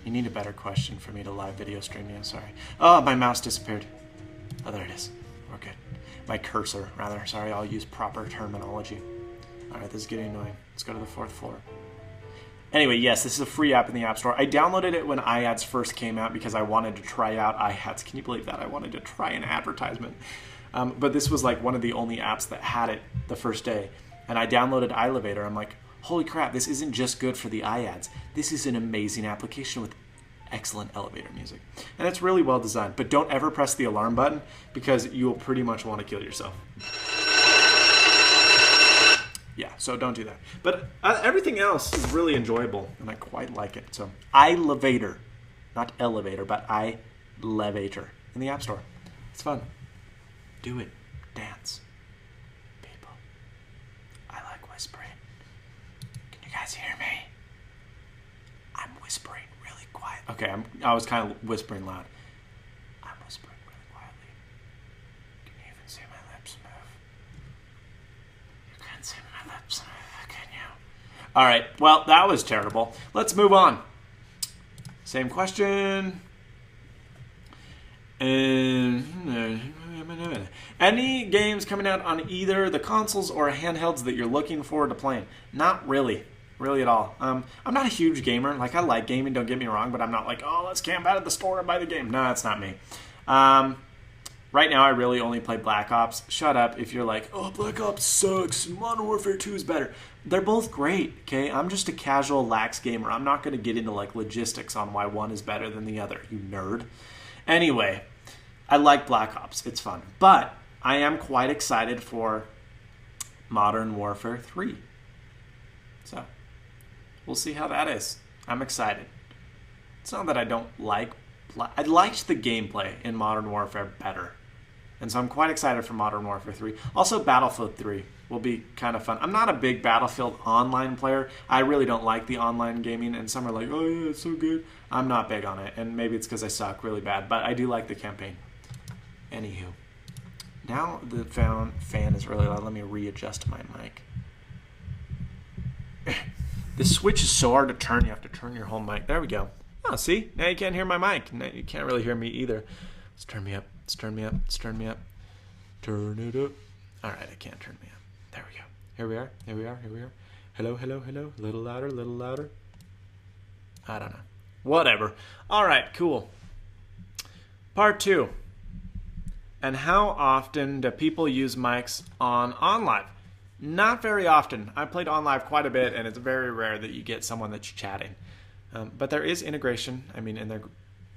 You need a better question for me to live video stream you, sorry. Oh, my mouse disappeared. Oh, there it is. We're good. My cursor, rather. Sorry, I'll use proper terminology. Alright, this is getting annoying. Let's go to the 4th floor. Anyway, yes, this is a free app in the App Store. I downloaded it when iAds first came out because I wanted to try out iAds. Can you believe that? I wanted to try an advertisement. But this was like one of the only apps that had it the first day. And I downloaded iLevator. I'm like, holy crap, this isn't just good for the iAds. This is an amazing application with excellent elevator music. And it's really well designed. But don't ever press the alarm button because you will pretty much want to kill yourself. Yeah, so don't do that. But everything else is really enjoyable, and I quite like it. So iLevator, not elevator, but iLevator in the App Store. It's fun. Do it. Dance. People. I like whispering. Can you guys hear me? I'm whispering really quiet. Okay, I was kind of whispering loud. I'm whispering really quietly. Can you even see my lips move? You can't see my lips move, can you? All right, well, that was terrible. Let's move on. Same question. Any games coming out on either the consoles or handhelds that you're looking forward to playing? Not really. Really at all. I'm not a huge gamer. Like, I like gaming, don't get me wrong, but I'm not like, oh, let's camp out at the store and buy the game. No, that's not me. Right now, I really only play Black Ops. Shut up if you're like, oh, Black Ops sucks. Modern Warfare 2 is better. They're both great, okay? I'm just a casual, lax gamer. I'm not going to get into, like, logistics on why one is better than the other, you nerd. Anyway, I like Black Ops. It's fun. But I am quite excited for Modern Warfare 3. So, we'll see how that is. I'm excited. It's not that I don't like... I liked the gameplay in Modern Warfare better. And so I'm quite excited for Modern Warfare 3. Also, Battlefield 3 will be kind of fun. I'm not a big Battlefield online player. I really don't like the online gaming. And some are like, oh yeah, it's so good. I'm not big on it. And maybe it's because I suck really bad. But I do like the campaign. Anywho. Now the fan is really loud. Let me readjust my mic. This switch is so hard to turn. You have to turn your whole mic. There we go. Oh, see? Now you can't hear my mic. Now you can't really hear me either. Let's turn me up. Let's turn me up. Let's turn me up. Turn it up. All right, I can't turn me up. There we go. Here we are. Here we are. Here we are. Hello, hello, hello. A little louder, a little louder. I don't know. Whatever. All right, cool. Part 2. And how often do people use mics on OnLive? Not very often. I played OnLive quite a bit, and it's very rare that you get someone that's chatting. But there is integration. I mean, and they're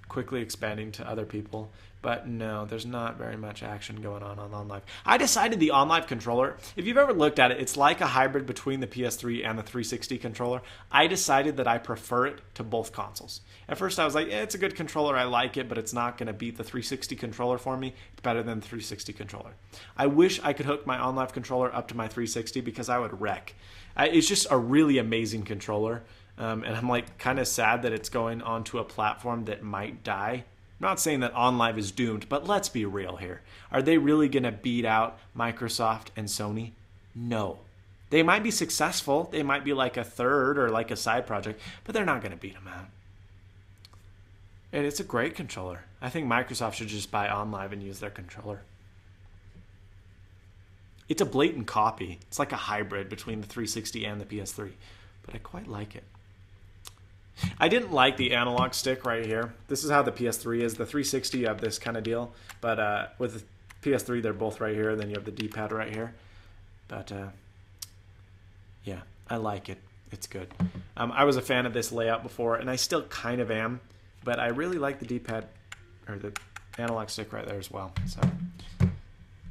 quickly expanding to other people. But no, there's not very much action going on OnLive. I decided the OnLive controller, if you've ever looked at it, it's like a hybrid between the PS3 and the 360 controller. I decided that I prefer it to both consoles. At first I was like, it's a good controller, I like it, but it's not going to beat the 360 controller for me. It's better than the 360 controller. I wish I could hook my OnLive controller up to my 360 because I would wreck. It's just a really amazing controller. And I'm like kind of sad that it's going onto a platform that might die. I'm not saying that OnLive is doomed, but let's be real here. Are they really going to beat out Microsoft and Sony? No. They might be successful. They might be like a third or like a side project, but they're not going to beat them out. And it's a great controller. I think Microsoft should just buy OnLive and use their controller. It's a blatant copy. It's like a hybrid between the 360 and the PS3, but I quite like it. I didn't like the analog stick right here. This is how the PS3 is. The 360, you have this kind of deal. But with the PS3, they're both right here. Then you have the D-pad right here. But yeah, I like it. It's good. I was a fan of this layout before, and I still kind of am. But I really like the D-pad, or the analog stick right there as well. So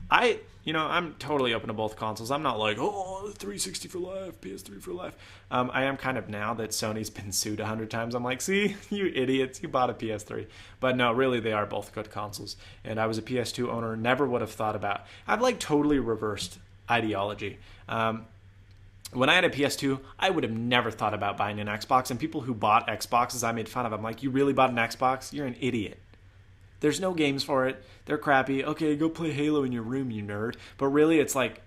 I'm totally open to both consoles. I'm not like, 360 for life, PS3 for life. I am kind of now that Sony's been sued 100 times. I'm like, see, you idiots, you bought a PS3. But no, really, they are both good consoles. And I was a PS2 owner, never would have thought about. I've like totally reversed ideology. When I had a PS2, I would have never thought about buying an Xbox. And people who bought Xboxes, I made fun of. I'm like, you really bought an Xbox? You're an idiot. There's no games for it. They're crappy. Okay, go play Halo in your room, you nerd. But really, it's like,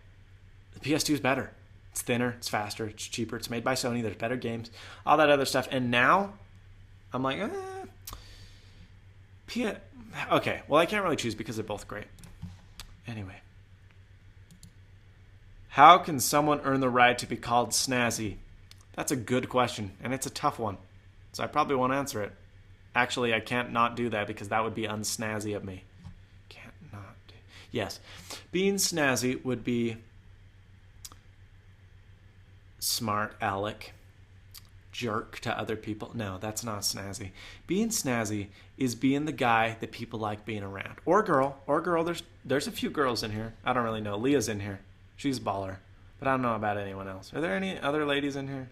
the PS2 is better. It's thinner, it's faster, it's cheaper, it's made by Sony, there's better games, all that other stuff. And now, I'm like, okay, well, I can't really choose because they're both great. Anyway. How can someone earn the right to be called Snazzy? That's a good question, and it's a tough one. So I probably won't answer it. Actually, I can't not do that because that would be unsnazzy of me. Can't not do. Yes. Being snazzy would be smart aleck, jerk to other people. No, that's not snazzy. Being snazzy is being the guy that people like being around. Or girl. There's a few girls in here. I don't really know. Leah's in here. She's a baller. But I don't know about anyone else. Are there any other ladies in here?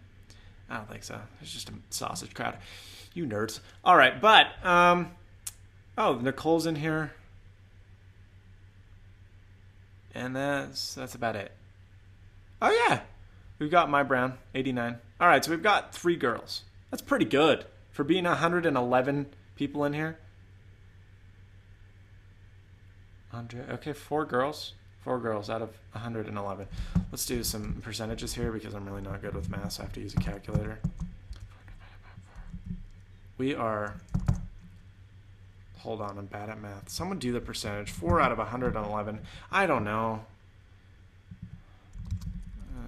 I don't think so. There's just a sausage crowd. You nerds. All right, but, Nicole's in here. And that's about it. Oh, yeah. We've got My Brown, 89. All right, so we've got 3 girls. That's pretty good for being 111 people in here. Andre, okay, 4 girls. 4 girls out of 111. Let's do some percentages here because I'm really not good with math, so I have to use a calculator. We are, hold on, I'm bad at math. Someone do the percentage. 4 out of 111. I don't know.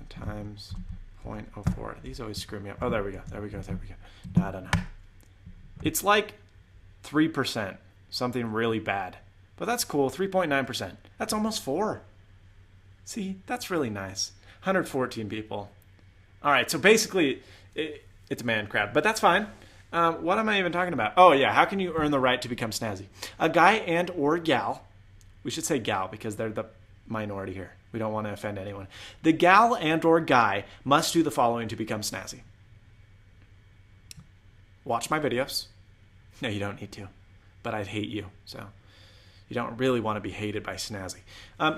Times 0.04. These always screw me up. Oh, there we go. No, I don't know. It's like 3%. Something really bad. But that's cool. 3.9%. That's almost 4. See, that's really nice. 114 people. All right, so basically, it's a man crowd. But that's fine. What am I even talking about? Oh, yeah. How can you earn the right to become snazzy? A guy and or gal. We should say gal because they're the minority here. We don't want to offend anyone. The gal and or guy must do the following to become snazzy. Watch my videos. No, you don't need to. But I'd hate you. So you don't really want to be hated by snazzy.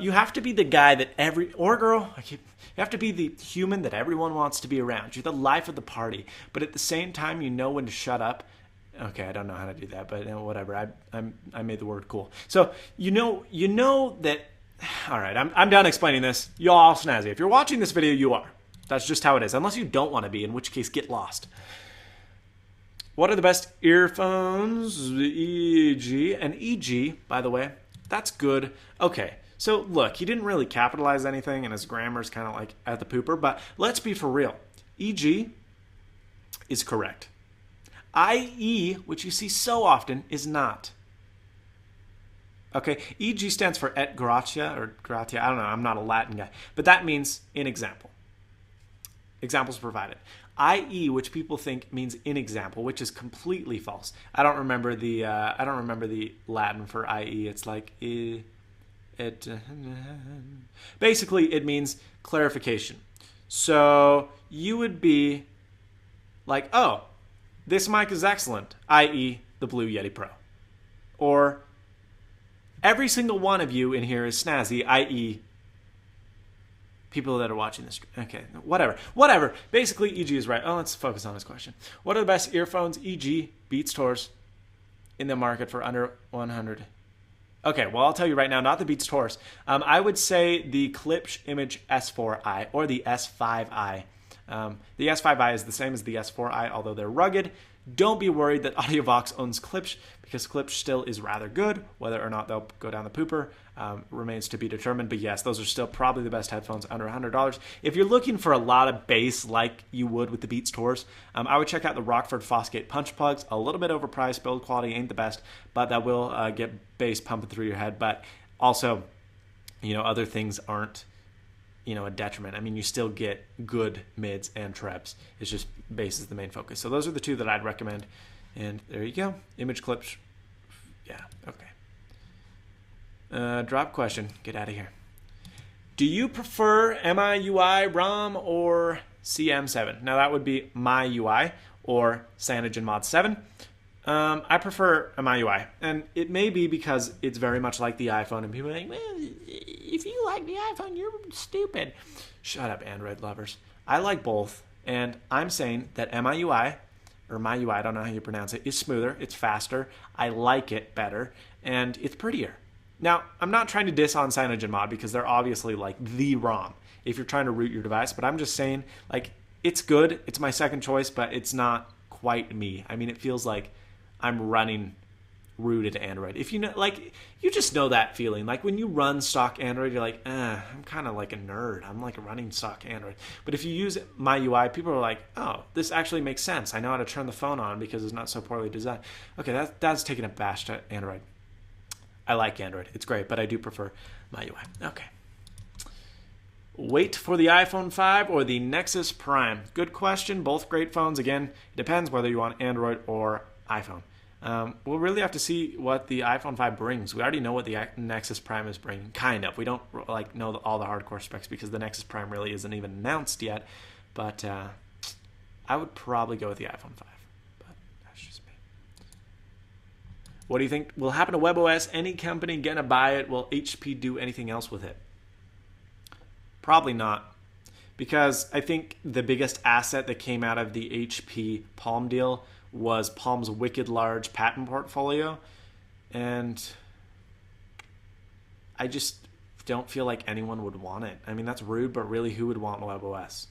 You have to be the guy that you have to be the human that everyone wants to be around. You're the life of the party. But at the same time, you know when to shut up. Okay, I don't know how to do that, but whatever. I made the word cool. So you know that. All right, I'm done explaining this. You're all snazzy. If you're watching this video, you are. That's just how it is. Unless you don't want to be, in which case, get lost. What are the best earphones? EG. And EG, by the way, that's good. Okay, so look, he didn't really capitalize anything, and his grammar's kind of like at the pooper, but let's be for real. EG is correct. IE, which you see so often, is not. Okay, EG stands for et gratia, or gratia, I don't know, I'm not a Latin guy. But that means in example. Examples provided. IE, which people think means in example, which is completely false. I don't remember the Latin for IE. It's like basically it means clarification. So you would be like, oh, this mic is excellent, i.e. the Blue Yeti Pro. Or every single one of you in here is snazzy, i.e. people that are watching this. Okay, whatever. Basically, EG is right. Oh, let's focus on this question. What are the best earphones, e.g. Beats Taurus, in the market for under 100? Okay, well, I'll tell you right now, not the Beats Taurus. I would say the Klipsch Image S4i or the S5i. The S5i is the same as the S4i, although they're rugged. Don't be worried that AudioVox owns Klipsch, because Klipsch still is rather good. Whether or not they'll go down the pooper remains to be determined. But yes, those are still probably the best headphones under $100. If you're looking for a lot of bass like you would with the Beats Taurus, I would check out the Rockford Fosgate punch plugs. A little bit overpriced, build quality ain't the best, but that will get bass pumping through your head. But also, other things aren't a detriment. I mean, you still get good mids and trebs. It's just bass is the main focus. So those are the two that I'd recommend. And there you go. Image Klipsch. Yeah, okay. Drop question. Get out of here. Do you prefer MIUI ROM or CM7? Now that would be MyUI or CyanogenMod 7. I prefer MIUI, and it may be because it's very much like the iPhone, and people are like, well, if you like the iPhone, you're stupid. Shut up, Android lovers. I like both, and I'm saying that MIUI, or MyUI, I don't know how you pronounce it, is smoother, it's faster, I like it better, and it's prettier. Now, I'm not trying to diss on CyanogenMod because they're obviously like the ROM if you're trying to root your device, but I'm just saying, like, it's good, it's my second choice, but it's not quite me. I mean, it feels like I'm running rooted Android. If you just know that feeling. Like when you run stock Android, you're like, I'm kind of like a nerd. I'm like running stock Android. But if you use MyUI, people are like, oh, this actually makes sense. I know how to turn the phone on because it's not so poorly designed. Okay, that's taking a bash to Android. I like Android. It's great, but I do prefer MyUI. Okay. Wait for the iPhone 5 or the Nexus Prime? Good question. Both great phones. Again, it depends whether you want Android or iPhone. We'll really have to see what the iPhone 5 brings. We already know what the Nexus Prime is bringing, kind of. We don't know all the hardcore specs because the Nexus Prime really isn't even announced yet. But I would probably go with the iPhone 5. But that's just me. What do you think will happen to WebOS? Any company gonna buy it? Will HP do anything else with it? Probably not. Because I think the biggest asset that came out of the HP Palm deal was Palm's wicked large patent portfolio, and I just don't feel like anyone would want it. I mean, that's rude, but really, who would want WebOS?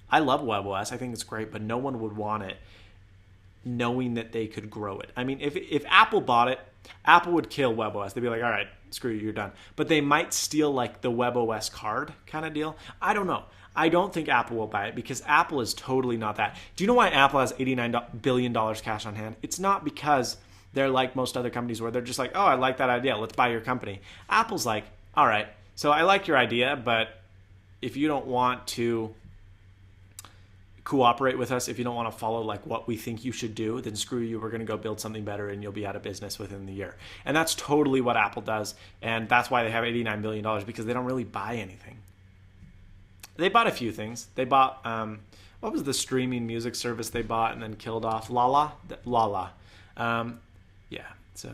I love WebOS. I think it's great, but no one would want it knowing that they could grow it. I mean, if Apple bought it, Apple would kill WebOS. They'd be like, all right, screw you, you're done. But they might steal like the WebOS card kind of deal. I don't know. I don't think Apple will buy it because Apple is totally not that. Do you know why Apple has $89 billion cash on hand? It's not because they're like most other companies where they're just like, oh, I like that idea, let's buy your company. Apple's like, all right, so I like your idea, but if you don't want to cooperate with us, if you don't want to follow like what we think you should do, then screw you, we're going to go build something better and you'll be out of business within the year. And that's totally what Apple does, and that's why they have $89 billion, because they don't really buy anything. They bought a few things. They bought, what was the streaming music service they bought and then killed off? Lala? Yeah, so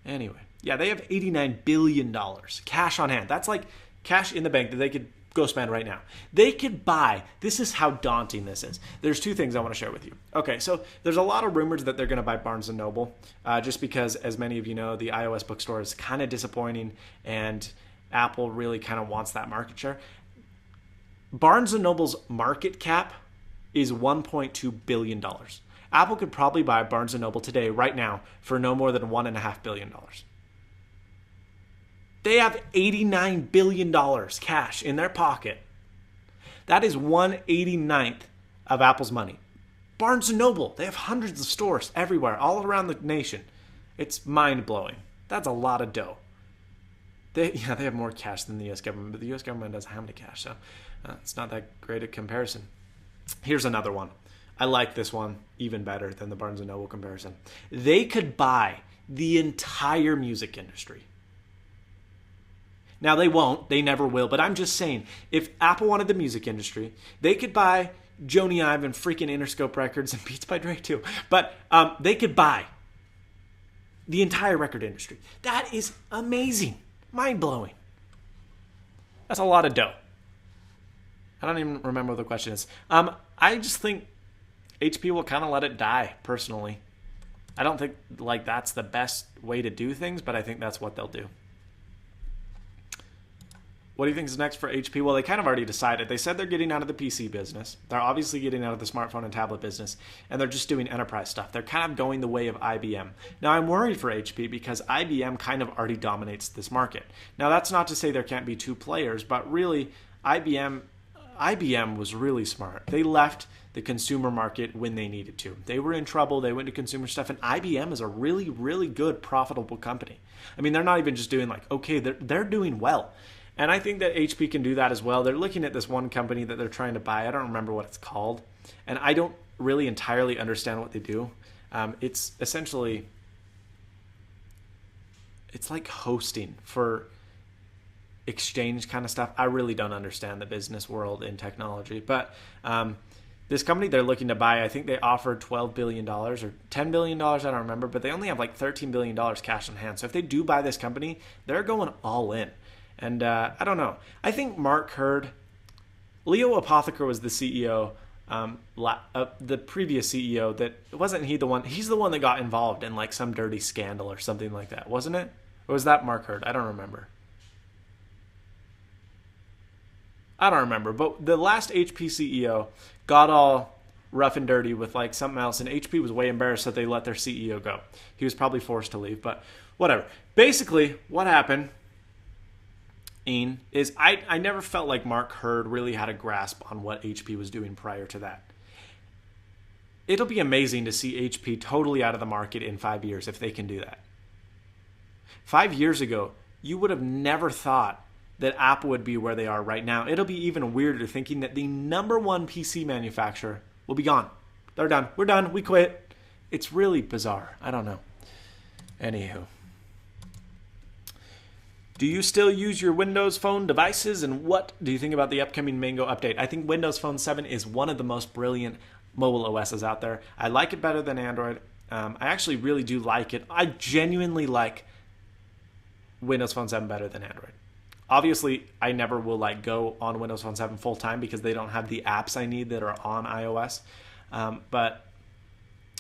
anyway. Yeah, they have $89 billion cash on hand. That's like cash in the bank that they could go spend right now. They could buy, this is how daunting this is. There's two things I want to share with you. Okay, so there's a lot of rumors that they're going to buy Barnes & Noble, just because, as many of you know, the iOS bookstore is kind of disappointing and Apple really kind of wants that market share. Barnes & Noble's market cap is $1.2 billion. Apple could probably buy Barnes & Noble today, right now, for no more than $1.5 billion. They have $89 billion cash in their pocket. That is 1/89th of Apple's money. Barnes & Noble, they have hundreds of stores everywhere, all around the nation. It's mind-blowing. That's a lot of dough. They have more cash than the U.S. government, but the U.S. government doesn't have any cash, so it's not that great a comparison. Here's another one. I like this one even better than the Barnes & Noble comparison. They could buy the entire music industry. Now, they won't. They never will. But I'm just saying, if Apple wanted the music industry, they could buy Joni Ive and freaking Interscope Records and Beats by Dre too. But they could buy the entire record industry. That is amazing. Mind-blowing. That's a lot of dough. I don't even remember what the question is. I just think HP will kind of let it die, personally. I don't think like that's the best way to do things, but I think that's what they'll do. What do you think is next for HP? Well, they kind of already decided. They said they're getting out of the PC business. They're obviously getting out of the smartphone and tablet business, and they're just doing enterprise stuff. They're kind of going the way of IBM. Now, I'm worried for HP because IBM kind of already dominates this market. Now, that's not to say there can't be two players, but really, IBM was really smart. They left the consumer market when they needed to. They were in trouble. They went to consumer stuff, and IBM is a really, really good, profitable company. I mean, they're not even just doing like, okay, they're doing well. And I think that HP can do that as well. They're looking at this one company that they're trying to buy. I don't remember what it's called. And I don't really entirely understand what they do. It's essentially, it's like hosting for exchange kind of stuff. I really don't understand the business world in technology. But this company they're looking to buy, I think they offered $12 billion or $10 billion, I don't remember. But they only have like $13 billion cash on hand. So if they do buy this company, they're going all in. And I don't know. I think Mark Hurd, Leo Apotheker was the CEO, the previous CEO. That wasn't he the one? He's the one that got involved in like some dirty scandal or something like that, wasn't it? Or was that Mark Hurd? I don't remember. But the last HP CEO got all rough and dirty with like something else, and HP was way embarrassed that they let their CEO go. He was probably forced to leave, but whatever. Basically, what happened is I never felt like Mark Hurd really had a grasp on what HP was doing prior to that. It'll be amazing to see HP totally out of the market in 5 years if they can do that. 5 years ago, you would have never thought that Apple would be where they are right now. It'll be even weirder thinking that the number one PC manufacturer will be gone. They're done. We're done. We quit. It's really bizarre. I don't know. Anywho. Do you still use your Windows Phone devices, and what do you think about the upcoming Mango update? I think Windows Phone 7 is one of the most brilliant mobile OSs out there. I like it better than Android. I actually really do like it. I genuinely like Windows Phone 7 better than Android. Obviously, I never will like go on Windows Phone 7 full time because they don't have the apps I need that are on iOS. But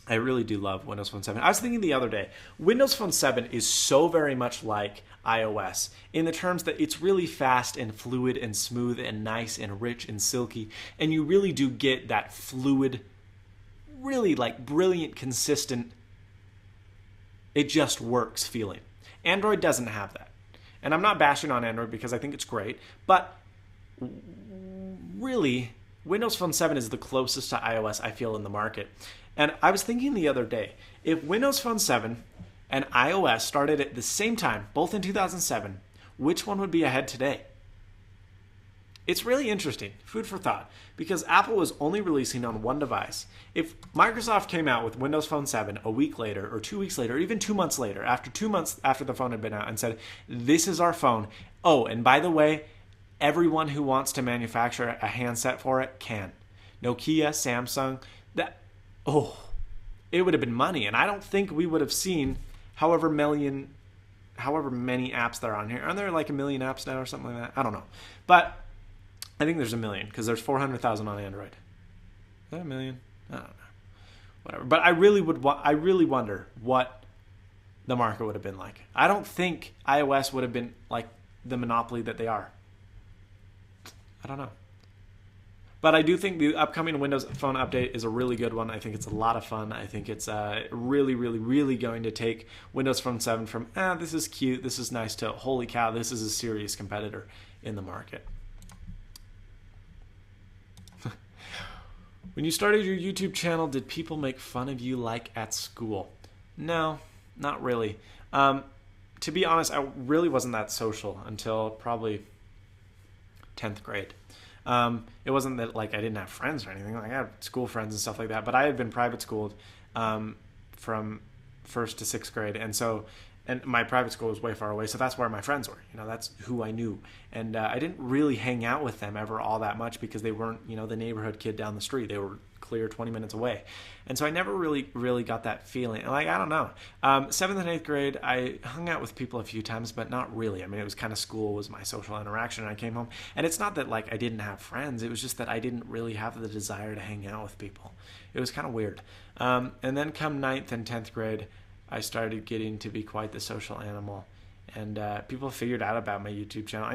I really do love Windows Phone 7. I was thinking the other day, Windows Phone 7 is so very much like iOS in the terms that it's really fast and fluid and smooth and nice and rich and silky. And you really do get that fluid, really like brilliant, consistent, it just works feeling. Android doesn't have that. And I'm not bashing on Android because I think it's great, but really, Windows Phone 7 is the closest to iOS I feel in the market. And I was thinking the other day, if Windows Phone 7 and iOS started at the same time, both in 2007, which one would be ahead today? It's really interesting, food for thought, because Apple was only releasing on one device. If Microsoft came out with Windows Phone 7 a week later, or 2 weeks later, or even 2 months later, after 2 months after the phone had been out, and said, this is our phone. Oh, and by the way, everyone who wants to manufacture a handset for it can. Nokia, Samsung, it would have been money. And I don't think we would have seen however many apps there are on here. Aren't there like 1 million apps now or something like that? I don't know. But I think there's 1 million because there's 400,000 on Android. Is that 1 million? I don't know. Whatever. But I really wonder what the market would have been like. I don't think iOS would have been like the monopoly that they are. I don't know. But I do think the upcoming Windows Phone update is a really good one. I think it's a lot of fun. I think it's really, really, really going to take Windows Phone 7 from, this is cute, this is nice, to, holy cow, this is a serious competitor in the market. When you started your YouTube channel, did people make fun of you like at school? No, not really. To be honest, I really wasn't that social until probably 10th grade. It wasn't that like I didn't have friends or anything. Like I had school friends and stuff like that, but I had been private schooled from first to sixth grade, and my private school was way far away, so that's where my friends were. That's who I knew, and I didn't really hang out with them ever all that much because they weren't, the neighborhood kid down the street. They were clear 20 minutes away, and so I never really got that feeling. Like I don't know, 7th and 8th grade, I hung out with people a few times, but not really. I mean, it was kind of school was my social interaction, and I came home, and it's not that like I didn't have friends. It was just that I didn't really have the desire to hang out with people. It was kind of weird. And then come 9th and 10th grade, I started getting to be quite the social animal, and people figured out about my YouTube channel.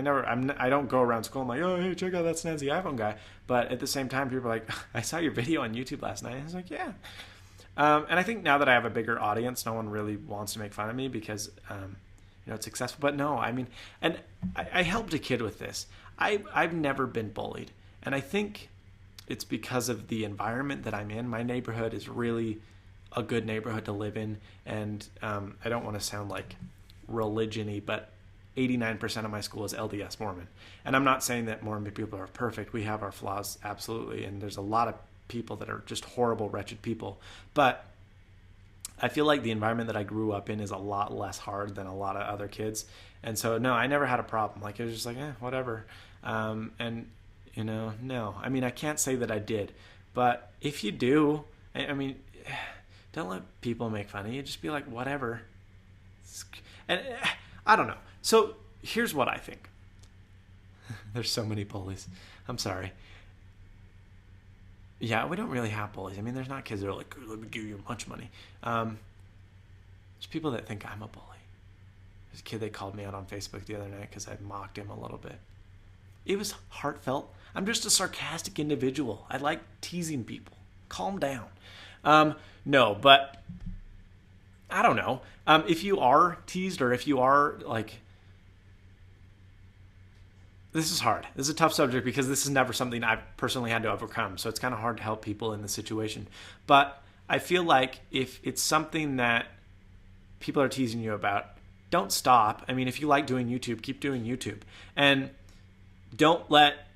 I don't go around school. I'm like, oh, hey, check out that Snazzy iPhone guy. But at the same time, people are like, I saw your video on YouTube last night. I was like, yeah. And I think now that I have a bigger audience, no one really wants to make fun of me because, it's successful. But no, I mean, and I helped a kid with this. I've never been bullied, and I think it's because of the environment that I'm in. My neighborhood is really a good neighborhood to live in, and I don't want to sound like religion-y, but 89% of my school is LDS Mormon. And I'm not saying that Mormon people are perfect. We have our flaws, absolutely, and there's a lot of people that are just horrible, wretched people. But I feel like the environment that I grew up in is a lot less hard than a lot of other kids. And so, no, I never had a problem. Like, it was just like, whatever. No. I mean, I can't say that I did. But if you do, I mean, don't let people make fun of you. Just be like, whatever. And I don't know. So here's what I think. There's so many bullies. I'm sorry. Yeah, we don't really have bullies. I mean, there's not kids that are like, let me give you much money. There's people that think I'm a bully. There's a kid that called me out on Facebook the other night because I mocked him a little bit. It was heartfelt. I'm just a sarcastic individual. I like teasing people. Calm down. No, but I don't know. If you are teased, or if you are like, this is hard. This is a tough subject because this is never something I've personally had to overcome. So it's kind of hard to help people in this situation. But I feel like if it's something that people are teasing you about, don't stop. I mean, if you like doing YouTube, keep doing YouTube. And don't let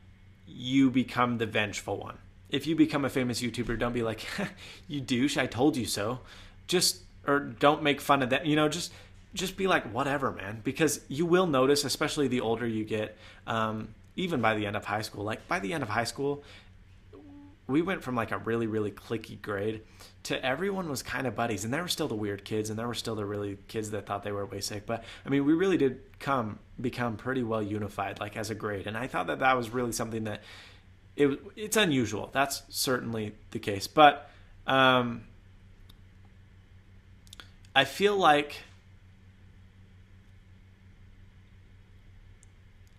you become the vengeful one. If you become a famous YouTuber, don't be like, you douche, I told you so. Or don't make fun of that. Just be like, whatever, man. Because you will notice, especially the older you get, even by the end of high school. Like, by the end of high school, we went from like a really, really cliquey grade to everyone was kind of buddies. And there were still the weird kids, and there were still the really kids that thought they were way sick. But, I mean, we really did become pretty well unified, like, as a grade. And I thought that was really something that it's unusual. That's certainly the case. But I feel like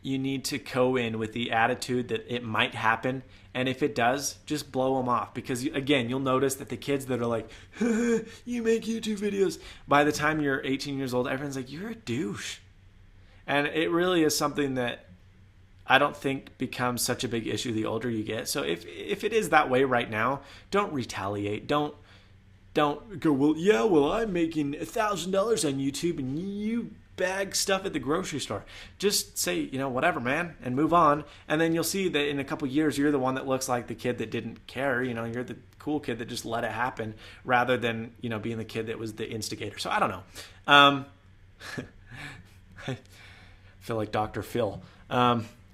you need to go in with the attitude that it might happen. And if it does, just blow them off. Because, again, you'll notice that the kids that are like, you make YouTube videos, by the time you're 18 years old, everyone's like, you're a douche. And it really is something that I don't think becomes such a big issue the older you get. So if it is that way right now, don't retaliate. Don't go, well, I'm making $1,000 on YouTube and you bag stuff at the grocery store. Just say, whatever, man, and move on. And then you'll see that in a couple years, you're the one that looks like the kid that didn't care. You're the cool kid that just let it happen rather than, being the kid that was the instigator. So I don't know. I feel like Dr. Phil.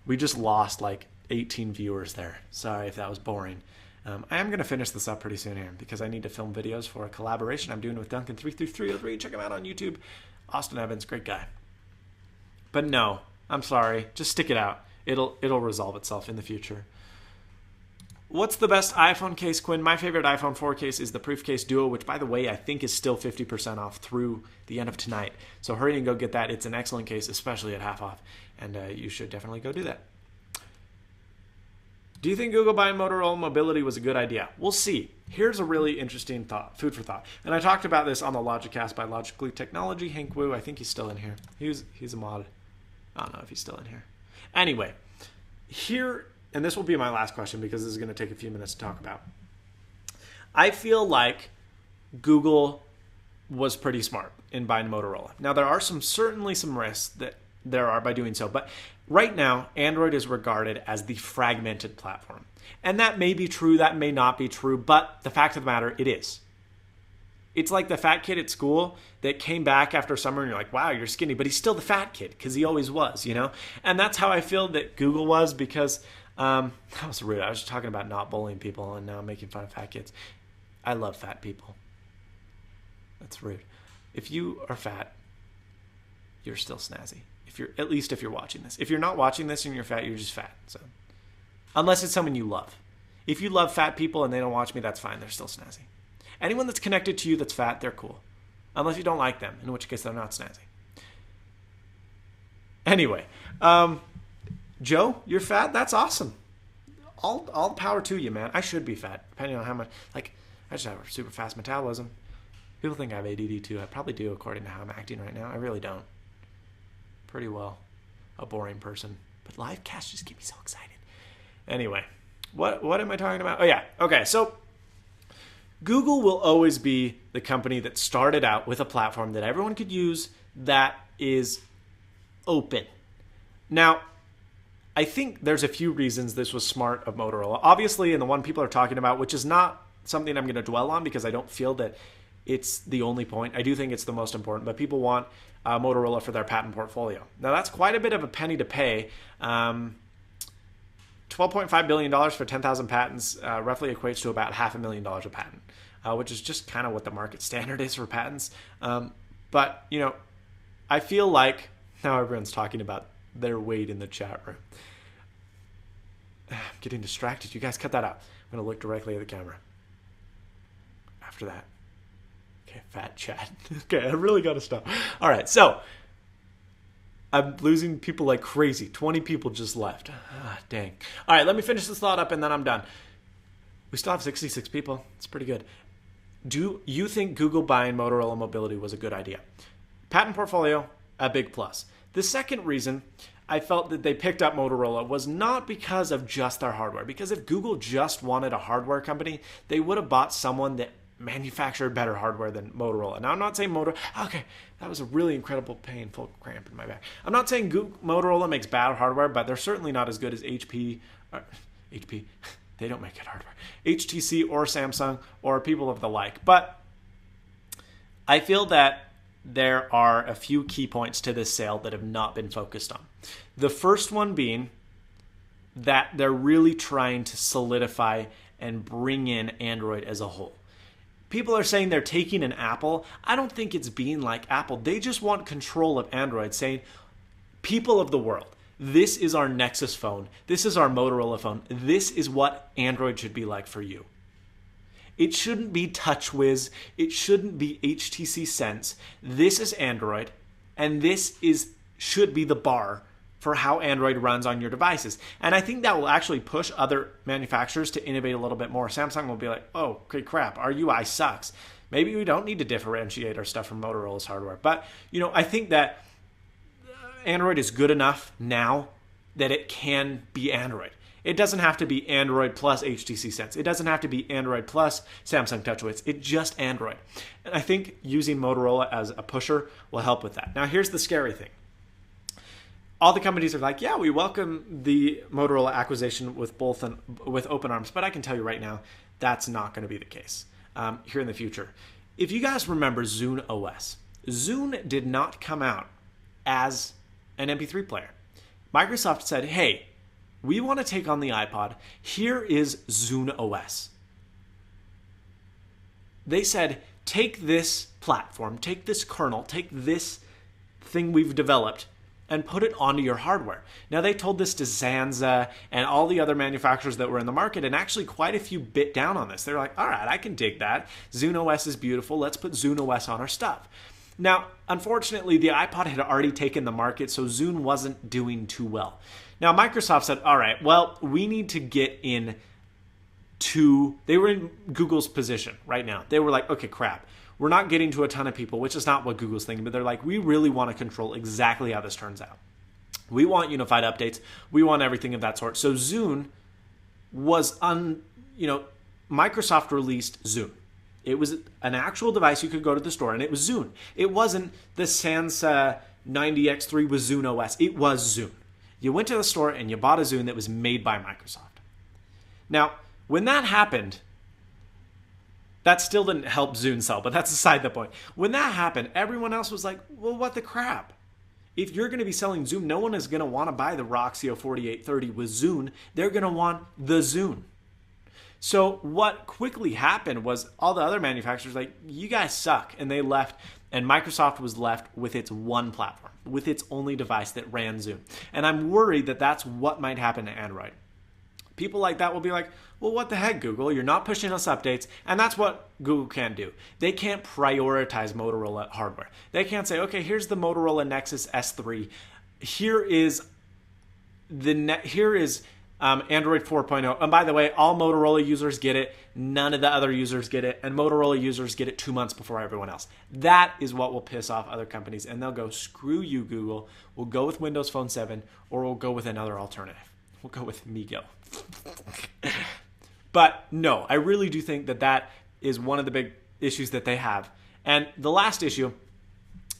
We just lost like 18 viewers there. Sorry if that was boring. I am going to finish this up pretty soon here because I need to film videos for a collaboration I'm doing with Duncan33303. Check him out on YouTube. Austin Evans, great guy. But no, I'm sorry. Just stick it out. It'll resolve itself in the future. What's the best iPhone case, Quinn? My favorite iPhone 4 case is the Briefcase Duo, which, by the way, I think is still 50% off through the end of tonight. So hurry and go get that. It's an excellent case, especially at half off. And you should definitely go do that. Do you think Google buying Motorola Mobility was a good idea? We'll see. Here's a really interesting thought, food for thought. And I talked about this on the Logicast by Logically Technology. Hank Wu, I think he's still in here. He's a mod. I don't know if he's still in here. Anyway, here, and this will be my last question because this is going to take a few minutes to talk about. I feel like Google was pretty smart in buying Motorola. Now, there are certainly some risks that there are by doing so. But right now, Android is regarded as the fragmented platform. And that may be true, that may not be true, but the fact of the matter, it is. It's like the fat kid at school that came back after summer and you're like, wow, you're skinny, but he's still the fat kid because he always was, you know? And that's how I feel that Google was because that was rude. I was just talking about not bullying people and now making fun of fat kids. I love fat people. That's rude. If you are fat, you're still snazzy. At least if you're watching this. If you're not watching this and you're fat, you're just fat. So, unless it's someone you love. If you love fat people and they don't watch me, that's fine. They're still snazzy. Anyone that's connected to you that's fat, they're cool. Unless you don't like them, in which case they're not snazzy. Anyway, Joe, you're fat? That's awesome. All the power to you, man. I should be fat, depending on how much. Like, I just have a super fast metabolism. People think I have ADD too. I probably do, according to how I'm acting right now. I really don't. Pretty well a boring person. But live casts just get me so excited. Anyway, what am I talking about? Oh, yeah. Okay, so Google will always be the company that started out with a platform that everyone could use that is open. Now, I think there's a few reasons this was smart of Motorola. Obviously, and the one people are talking about, which is not something I'm going to dwell on because I don't feel that it's the only point. I do think it's the most important, but people want Motorola for their patent portfolio. Now, that's quite a bit of a penny to pay. $12.5 billion for 10,000 patents roughly equates to about $500,000 a patent, which is just kind of what the market standard is for patents. But, you know, I feel like now everyone's talking about their weight in the chat room. I'm getting distracted. You guys cut that out. I'm going to look directly at the camera. After that. Okay, fat chat. Okay, I really got to stop. All right, so I'm losing people like crazy. 20 people just left. Ah, dang. All right, let me finish this thought up and then I'm done. We still have 66 people. It's pretty good. Do you think Google buying Motorola Mobility was a good idea? Patent portfolio, a big plus. The second reason I felt that they picked up Motorola was not because of just their hardware. Because if Google just wanted a hardware company, they would have bought someone that manufactured better hardware than Motorola. Now, I'm not saying okay, that was a really incredible, painful cramp in my back. I'm not saying Motorola makes bad hardware, but they're certainly not as good as HP. They don't make good hardware. HTC or Samsung or people of the like. But I feel that there are a few key points to this sale that have not been focused on. The first one being that they're really trying to solidify and bring in Android as a whole. People are saying they're taking an Apple. I don't think it's being like Apple. They just want control of Android, saying, people of the world, this is our Nexus phone. This is our Motorola phone. This is what Android should be like for you. It shouldn't be TouchWiz. It shouldn't be HTC Sense. This is Android, and this should be the bar for how Android runs on your devices. And I think that will actually push other manufacturers to innovate a little bit more. Samsung will be like, oh, okay, crap, our UI sucks. Maybe we don't need to differentiate our stuff from Motorola's hardware. But, you know, I think that Android is good enough now that it can be Android. It doesn't have to be Android plus HTC Sense. It doesn't have to be Android plus Samsung TouchWiz. It's just Android. And I think using Motorola as a pusher will help with that. Now, here's the scary thing. All the companies are like, yeah, we welcome the Motorola acquisition with open arms. But I can tell you right now, that's not going to be the case here in the future. If you guys remember Zune OS, Zune did not come out as an MP3 player. Microsoft said, hey, we want to take on the iPod. Here is Zune OS. They said, take this platform, take this kernel, take this thing we've developed, and put it onto your hardware. Now, they told this to Zanza and all the other manufacturers that were in the market, and actually quite a few bit down on this. They're like, all right, I can dig that. Zune OS is beautiful. Let's put Zune OS on our stuff. Now, unfortunately, the iPod had already taken the market, so Zune wasn't doing too well. Now, Microsoft said, all right, well, we need to get in they were in Google's position right now. They were like, okay, crap. We're not getting to a ton of people, which is not what Google's thinking, but they're like, we really want to control exactly how this turns out. We want unified updates. We want everything of that sort. So Zune was Microsoft released Zune. It was an actual device you could go to the store, and it was Zune. It wasn't the Sansa, 90X3 was Zune OS. It was Zune. You went to the store and you bought a Zune that was made by Microsoft. Now, when that happened, that still didn't help Zune sell, but that's aside the point. When that happened, everyone else was like, well, what the crap? If you're going to be selling Zune, no one is going to want to buy the Roxio 4830 with Zune. They're going to want the Zune. So what quickly happened was all the other manufacturers like, you guys suck, and they left, and Microsoft was left with its one platform, with its only device that ran Zune. And I'm worried that that's what might happen to Android. People like that will be like, well, what the heck, Google? You're not pushing us updates. And that's what Google can't do. They can't prioritize Motorola hardware. They can't say, okay, here's the Motorola Nexus S3. Here is Android 4.0. And by the way, all Motorola users get it. None of the other users get it. And Motorola users get it 2 months before everyone else. That is what will piss off other companies. And they'll go, screw you, Google. We'll go with Windows Phone 7, or we'll go with another alternative. We'll go with Migo. But no, I really do think that that is one of the big issues that they have. And the last issue,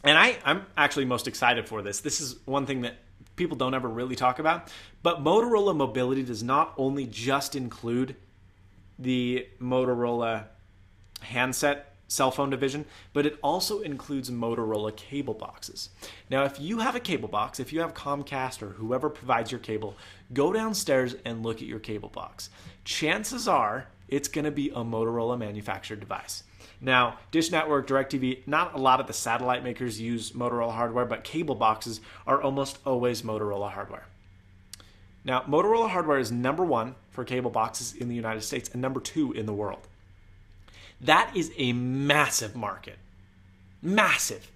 and I'm actually most excited for this. This is one thing that people don't ever really talk about. But Motorola Mobility does not only just include the Motorola handset cell phone division, but it also includes Motorola cable boxes. Now, if you have a cable box, if you have Comcast or whoever provides your cable, go downstairs and look at your cable box. Chances are it's going to be a Motorola manufactured device. Now, Dish Network, DirecTV, not a lot of the satellite makers use Motorola hardware, but cable boxes are almost always Motorola hardware. Now, Motorola hardware is number 1 for cable boxes in the United States and number 2 in the world. That is a massive market. Massive.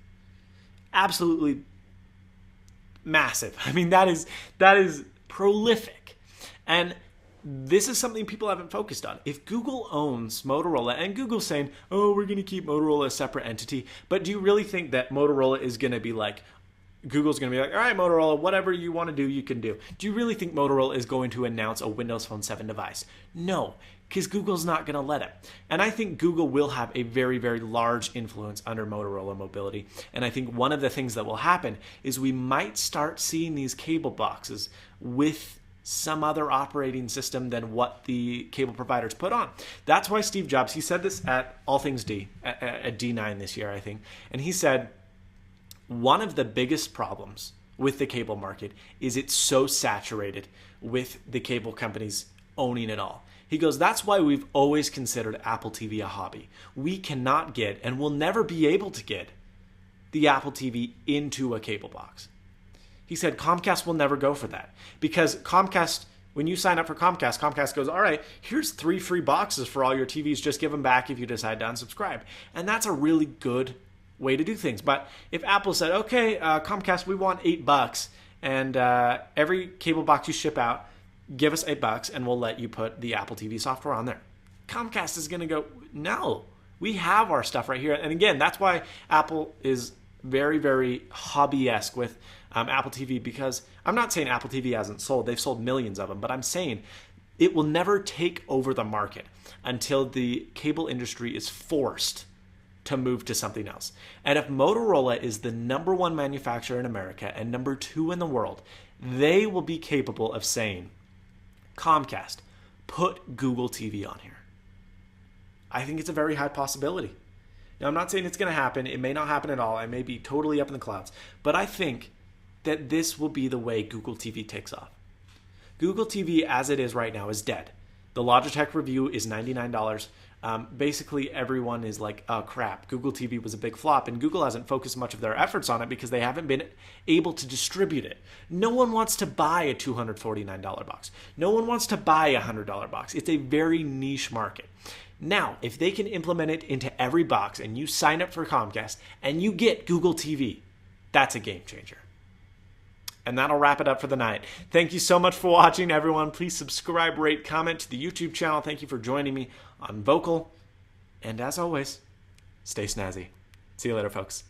Absolutely massive. I mean, that is prolific. And this is something people haven't focused on. If Google owns Motorola, and Google's saying, oh, we're going to keep Motorola a separate entity, but do you really think that Motorola is going to be like, Google's going to be like, all right, Motorola, whatever you want to do, you can do. Do you really think Motorola is going to announce a Windows Phone 7 device? No, because Google's not going to let it. And I think Google will have a very, very large influence under Motorola Mobility. And I think one of the things that will happen is we might start seeing these cable boxes with some other operating system than what the cable providers put on. That's why Steve Jobs, he said this at All Things D, at D9 this year, I think. And he said, one of the biggest problems with the cable market is it's so saturated with the cable companies owning it all. He goes, that's why we've always considered Apple TV a hobby. We cannot get, and will never be able to get, the Apple TV into a cable box. He said Comcast will never go for that. Because Comcast, when you sign up for Comcast, Comcast goes, all right, here's 3 free boxes for all your TVs. Just give them back if you decide to unsubscribe. And that's a really good way to do things. But if Apple said, okay, Comcast, we want $8, and every cable box you ship out, give us $8 and we'll let you put the Apple TV software on there. Comcast is going to go, no, we have our stuff right here. And again, that's why Apple is very, very hobby-esque with Apple TV, because I'm not saying Apple TV hasn't sold. They've sold millions of them, but I'm saying it will never take over the market until the cable industry is forced to move to something else. And if Motorola is the number 1 manufacturer in America and number 2 in the world, they will be capable of saying, Comcast, put Google TV on here. I think it's a very high possibility. Now, I'm not saying it's going to happen. It may not happen at all. I may be totally up in the clouds. But I think that this will be the way Google TV takes off. Google TV, as it is right now, is dead. The Logitech review is $99. Basically, everyone is like, oh, crap, Google TV was a big flop, and Google hasn't focused much of their efforts on it because they haven't been able to distribute it. No one wants to buy a $249 box. No one wants to buy a $100 box. It's a very niche market. Now, if they can implement it into every box and you sign up for Comcast and you get Google TV, that's a game changer. And that'll wrap it up for the night. Thank you so much for watching, everyone. Please subscribe, rate, comment to the YouTube channel. Thank you for joining me on Vocal. And as always, stay snazzy. See you later, folks.